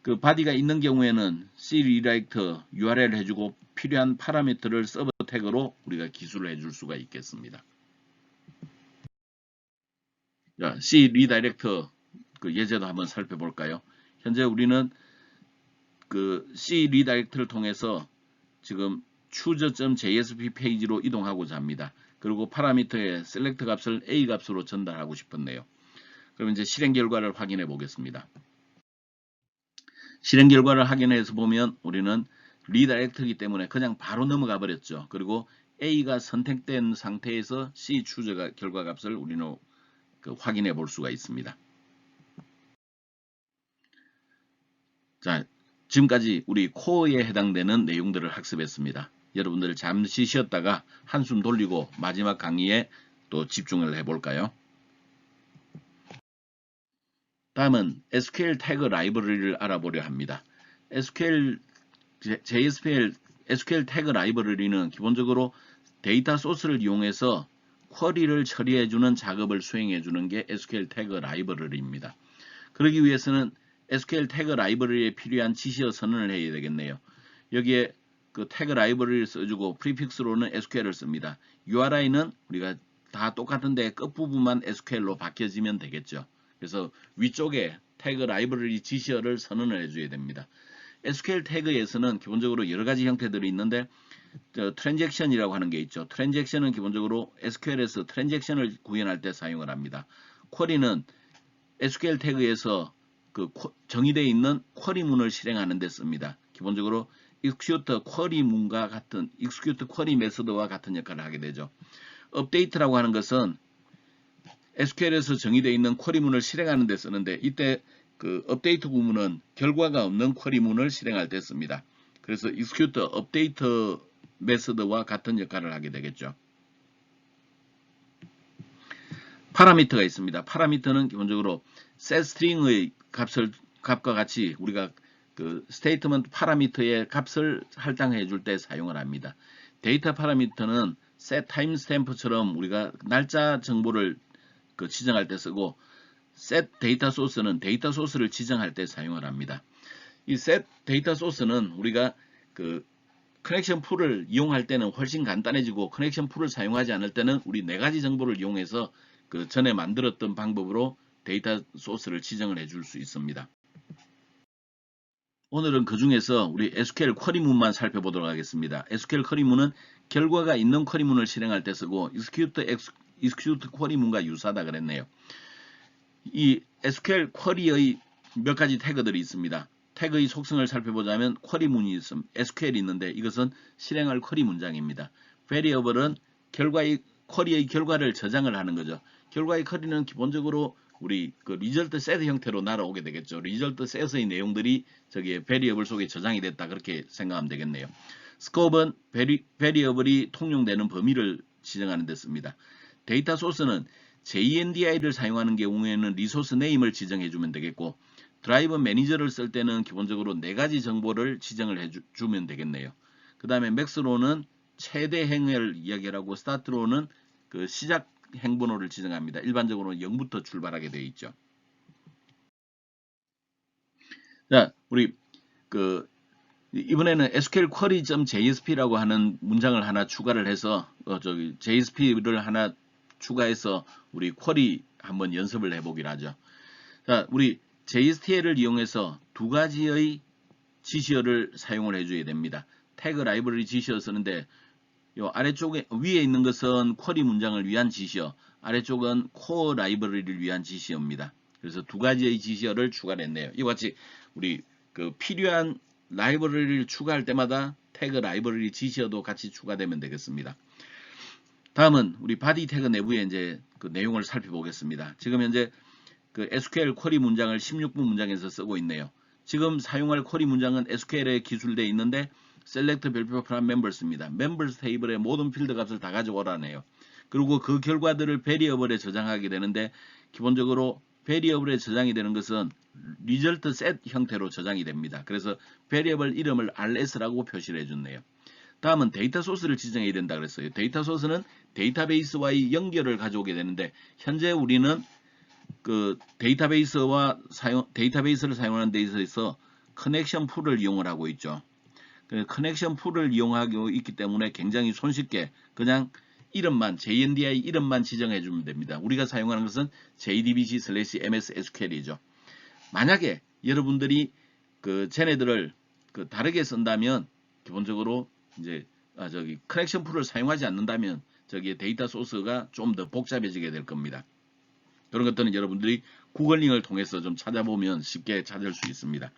그 바디가 있는 경우에는 C redirect URL 해주고 필요한 파라미터를 서버 태그로 우리가 기술을 해줄 수가 있겠습니다. 자, C redirect 그 예제도 한번 살펴볼까요? 현재 우리는 그 C redirect를 통해서 지금 choose.jsp 페이지로 이동하고자 합니다. 그리고 파라미터의 select 값을 A 값으로 전달하고 싶었네요. 그럼 이제 실행 결과를 확인해 보겠습니다. 실행 결과를 확인해서 보면 우리는 리다이렉트이기 때문에 그냥 바로 넘어가 버렸죠. 그리고 A가 선택된 상태에서 C 추저가 결과 값을 우리는 확인해 볼 수가 있습니다. 자, 지금까지 우리 코어에 해당되는 내용들을 학습했습니다. 여러분들 잠시 쉬었다가 한숨 돌리고 마지막 강의에 또 집중을 해볼까요? 다음은 SQL 태그 라이브러리를 알아보려 합니다. JSPL SQL 태그 라이브러리는 기본적으로 데이터 소스를 이용해서 쿼리를 처리해주는 작업을 수행해주는 게 SQL 태그 라이브러리입니다. 그러기 위해서는 SQL 태그 라이브러리에 필요한 지시어 선언을 해야 되겠네요. 여기에 그 태그 라이브러리를 써주고 프리픽스로는 SQL을 씁니다. URI는 우리가 다 똑같은데 끝부분만 SQL로 바뀌어지면 되겠죠. 그래서 위쪽에 태그 라이브러리 지시어를 선언을 해줘야 됩니다. SQL 태그에서는 기본적으로 여러 가지 형태들이 있는데 트랜잭션이라고 하는 게 있죠. 트랜잭션은 기본적으로 SQL에서 트랜잭션을 구현할 때 사용을 합니다. 쿼리는 SQL 태그에서 그 정의되어 있는 쿼리문을 실행하는 데 씁니다. 기본적으로 execute 쿼리문과 같은 execute 쿼리 메소드와 같은 역할을 하게 되죠. 업데이트라고 하는 것은 SQL에서 정의되어 있는 쿼리문을 실행하는 데 쓰는데 이때 그 업데이트 부문은 결과가 없는 쿼리문을 실행할 때 씁니다. 그래서 execute 업데이트 메소드와 같은 역할을 하게 되겠죠. 파라미터가 있습니다. 파라미터는 기본적으로 setString의 값과 같이 우리가 그 스테이트먼트 파라미터의 값을 할당해 줄 때 사용을 합니다. 데이터 파라미터는 set timestamp처럼 우리가 날짜 정보를 그 지정할 때 쓰고 set 데이터 소스는 데이터 소스를 지정할 때 사용을 합니다. 이 set 데이터 소스는 우리가 그 커넥션 풀을 이용할 때는 훨씬 간단해지고 커넥션 풀을 사용하지 않을 때는 우리 네 가지 정보를 이용해서 그 전에 만들었던 방법으로 데이터 소스를 지정을 해줄 수 있습니다. 오늘은 그 중에서 우리 SQL 쿼리문만 살펴보도록 하겠습니다. SQL 쿼리문은 결과가 있는 쿼리문을 실행할 때 쓰고 execute 쿼리문과 유사하다 그랬네요. 이 SQL 쿼리의 몇 가지 태그들이 있습니다. 태그의 속성을 살펴보자면 쿼리문이 있습니다. SQL이 있는데 이것은 실행할 쿼리 문장입니다. variable은 쿼리의 결과를 저장을 하는 거죠. 결과의 쿼리는 기본적으로 우리 그 result set 형태로 날아오게 되겠죠. result set의 내용들이 저기에 variable 속에 저장이 됐다 그렇게 생각하면 되겠네요. scope은 variable이 통용되는 범위를 지정하는 데 씁니다. 데이터 소스는 JNDI를 사용하는 경우에는 리소스 네임을 지정해 주면 되겠고 드라이브 매니저를 쓸 때는 기본적으로 네 가지 정보를 지정을 해주면 되겠네요. 그 다음에 max로는 최대 행을 이야기하고 start로는 그 시작 행번호를 지정합니다. 일반적으로 0부터 출발하게 되어 있죠. 자, 우리 그 이번에는 SQL query.jsp라고 하는 문장을 하나 추가를 해서 JSP를 하나 추가해서 우리 쿼리 한번 연습을 해보기로 하죠. 자, 우리 JSTL을 이용해서 두 가지의 지시어를 사용을 해줘야 됩니다. 태그 라이브러리 지시어 쓰는데 요 아래쪽에 위에 있는 것은 쿼리 문장을 위한 지시어, 아래쪽은 코어 라이브러리를 위한 지시어입니다. 그래서 두 가지의 지시어를 추가했네요. 이와 같이 우리 그 필요한 라이브러리를 추가할 때마다 태그 라이브러리 지시어도 같이 추가되면 되겠습니다. 다음은 우리 바디 태그 내부에 이제 그 내용을 살펴보겠습니다. 지금 현재 그 SQL 쿼리 문장을 16분 문장에서 쓰고 있네요. 지금 사용할 쿼리 문장은 SQL에 기술되어 있는데 select 별표 from members입니다. members 테이블의 모든 필드 값을 다 가져오라네요. 그리고 그 결과들을 variable에 저장하게 되는데 기본적으로 variable에 저장이 되는 것은 result set 형태로 저장이 됩니다. 그래서 variable 이름을 rs라고 표시를 해줬네요. 다음은 데이터 소스를 지정해야 된다 그랬어요. 데이터 소스는 데이터베이스와의 연결을 가져오게 되는데 현재 우리는 그 데이터베이스를 사용하는 데 있어서 커넥션 풀을 이용을 하고 있죠. 커넥션 풀을 이용하고 있기 때문에 굉장히 손쉽게 그냥 이름만 JNDI 이름만 지정해 주면 됩니다. 우리가 사용하는 것은 JDBC/MS-SQL이죠. 만약에 여러분들이 그 쟤네들을 그 다르게 쓴다면 기본적으로 이제 커넥션 풀을 사용하지 않는다면 저기 데이터 소스가 좀 더 복잡해지게 될 겁니다. 그런 것들은 여러분들이 구글링을 통해서 좀 찾아보면 쉽게 찾을 수 있습니다.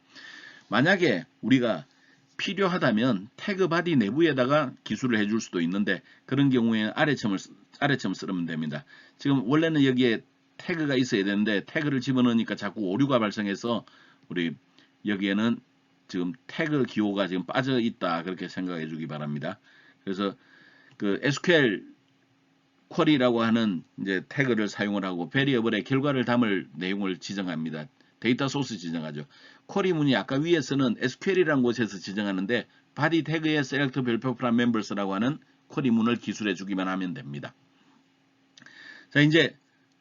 만약에 우리가 필요하다면 태그 바디 내부에다가 기술을 해줄 수도 있는데 그런 경우에는 아래첨을 쓰면 됩니다. 지금 원래는 여기에 태그가 있어야 되는데 태그를 집어넣으니까 자꾸 오류가 발생해서 우리 여기에는 지금 태그 기호가 지금 빠져 있다 그렇게 생각해 주기 바랍니다. 그래서 그 SQL 쿼리라고 하는 이제 태그를 사용을 하고 베리어블의 결과를 담을 내용을 지정합니다. 데이터 소스 지정하죠. 쿼리 문이 아까 위에서는 SQL이라는 곳에서 지정하는데 바디 태그에 select 별표 프람 members라고 하는 쿼리 문을 기술해 주기만 하면 됩니다. 자, 이제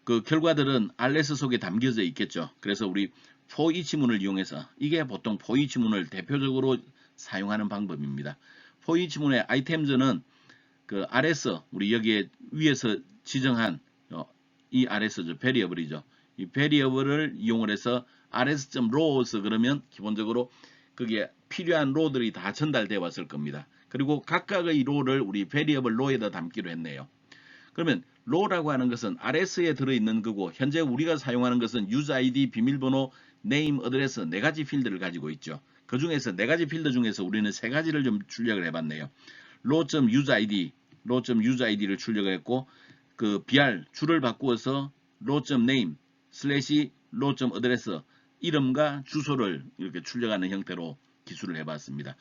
그 결과들은 RS 속에 담겨져 있겠죠. 그래서 우리 for each 문을 이용해서 이게 보통 for each 문을 대표적으로 사용하는 방법입니다. for each 문의 items는 그 RS 우리 여기에 위에서 지정한 이 RS죠. 베리어블이죠. 이 베리어블을 이용을 해서 rs.rows 그러면 기본적으로 그게 필요한 로들이 다 전달되어 왔을 겁니다. 그리고 각각의 로를 우리 베리어블 로에다 담기로 했네요. 그러면 로라고 하는 것은 RS에 들어있는 거고 현재 우리가 사용하는 것은 user ID, 비밀번호, name, address 네 가지 필드를 가지고 있죠. 그 중에서 네 가지 필드 중에서 우리는 세 가지를 좀 출력을 해봤네요. row.useid, row.useid를 출력을 했고 그 BR 줄을 바꾸어서 row.name 슬래시 row.address 이름과 주소를 이렇게 출력하는 형태로 기술을 해봤습니다.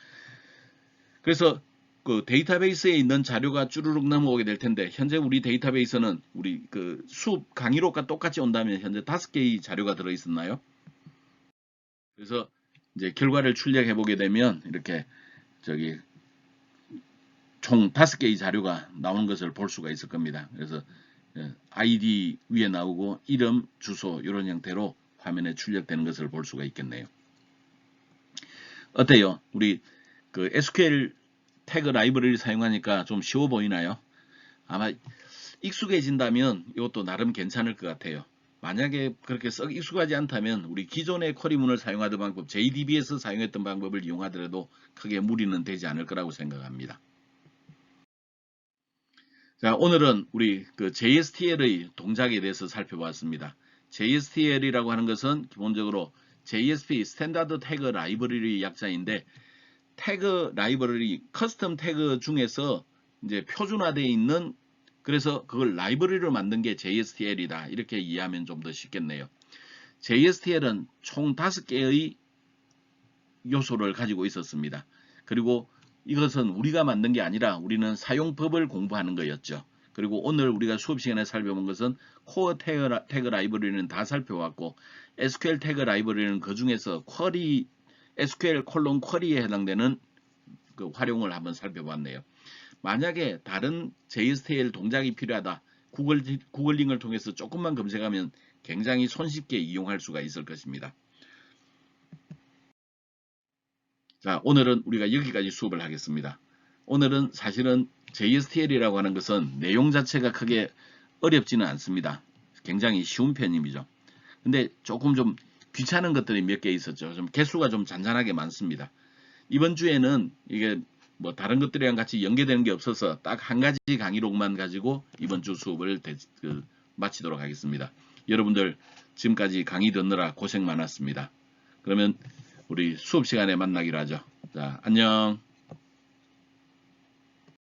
그래서 그 데이터베이스에 있는 자료가 쭈루룩 넘어오게 될 텐데 현재 우리 데이터베이스는 우리 그 수업 강의록과 똑같이 온다면 현재 5개의 자료가 들어 있었나요? 그래서 이제 결과를 출력해 보게 되면 이렇게 저기 총 5개의 자료가 나오는 것을 볼 수가 있을 겁니다. 그래서 아이디 위에 나오고 이름, 주소 이런 형태로 화면에 출력되는 것을 볼 수가 있겠네요. 어때요? 우리 그 SQL 태그 라이브러리를 사용하니까 좀 쉬워 보이나요? 아마 익숙해진다면 이것도 나름 괜찮을 것 같아요. 만약에 그렇게 썩 익숙하지 않다면 우리 기존의 쿼리문을 사용하던 방법, JDB에서 사용했던 방법을 이용하더라도 크게 무리는 되지 않을 거라고 생각합니다. 자, 오늘은 우리 그 JSTL의 동작에 대해서 살펴봤습니다. JSTL이라고 하는 것은 기본적으로 JSP 스탠다드 태그 라이브러리 약자인데 태그 라이브러리 커스텀 태그 중에서 이제 표준화되어 있는 그래서 그걸 라이브러리로 만든 게 JSTL이다. 이렇게 이해하면 좀 더 쉽겠네요. JSTL은 총 5개의 요소를 가지고 있었습니다. 그리고 이것은 우리가 만든 게 아니라 우리는 사용법을 공부하는 거였죠. 그리고 오늘 우리가 수업 시간에 살펴본 것은 코어 태그 라이브러리는 다 살펴봤고 SQL 태그 라이브러리는 그 중에서 쿼리 SQL 콜론 쿼리에 해당되는 그 활용을 한번 살펴봤네요. 만약에 다른 JSTL 동작이 필요하다. 구글 링크를 통해서 조금만 검색하면 굉장히 손쉽게 이용할 수가 있을 것입니다. 자, 오늘은 우리가 여기까지 수업을 하겠습니다. 오늘은 사실은 JSTL이라고 하는 것은 내용 자체가 크게 어렵지는 않습니다. 굉장히 쉬운 편입니다. 근데 조금 좀 귀찮은 것들이 몇 개 있었죠. 좀 개수가 좀 잔잔하게 많습니다. 이번 주에는 이게 뭐 다른 것들이랑 같이 연계되는 게 없어서 딱 한 가지 강의록만 가지고 이번 주 수업을 마치도록 하겠습니다. 여러분들 지금까지 강의 듣느라 고생 많았습니다. 그러면 우리 수업 시간에 만나기로 하죠. 자, 안녕.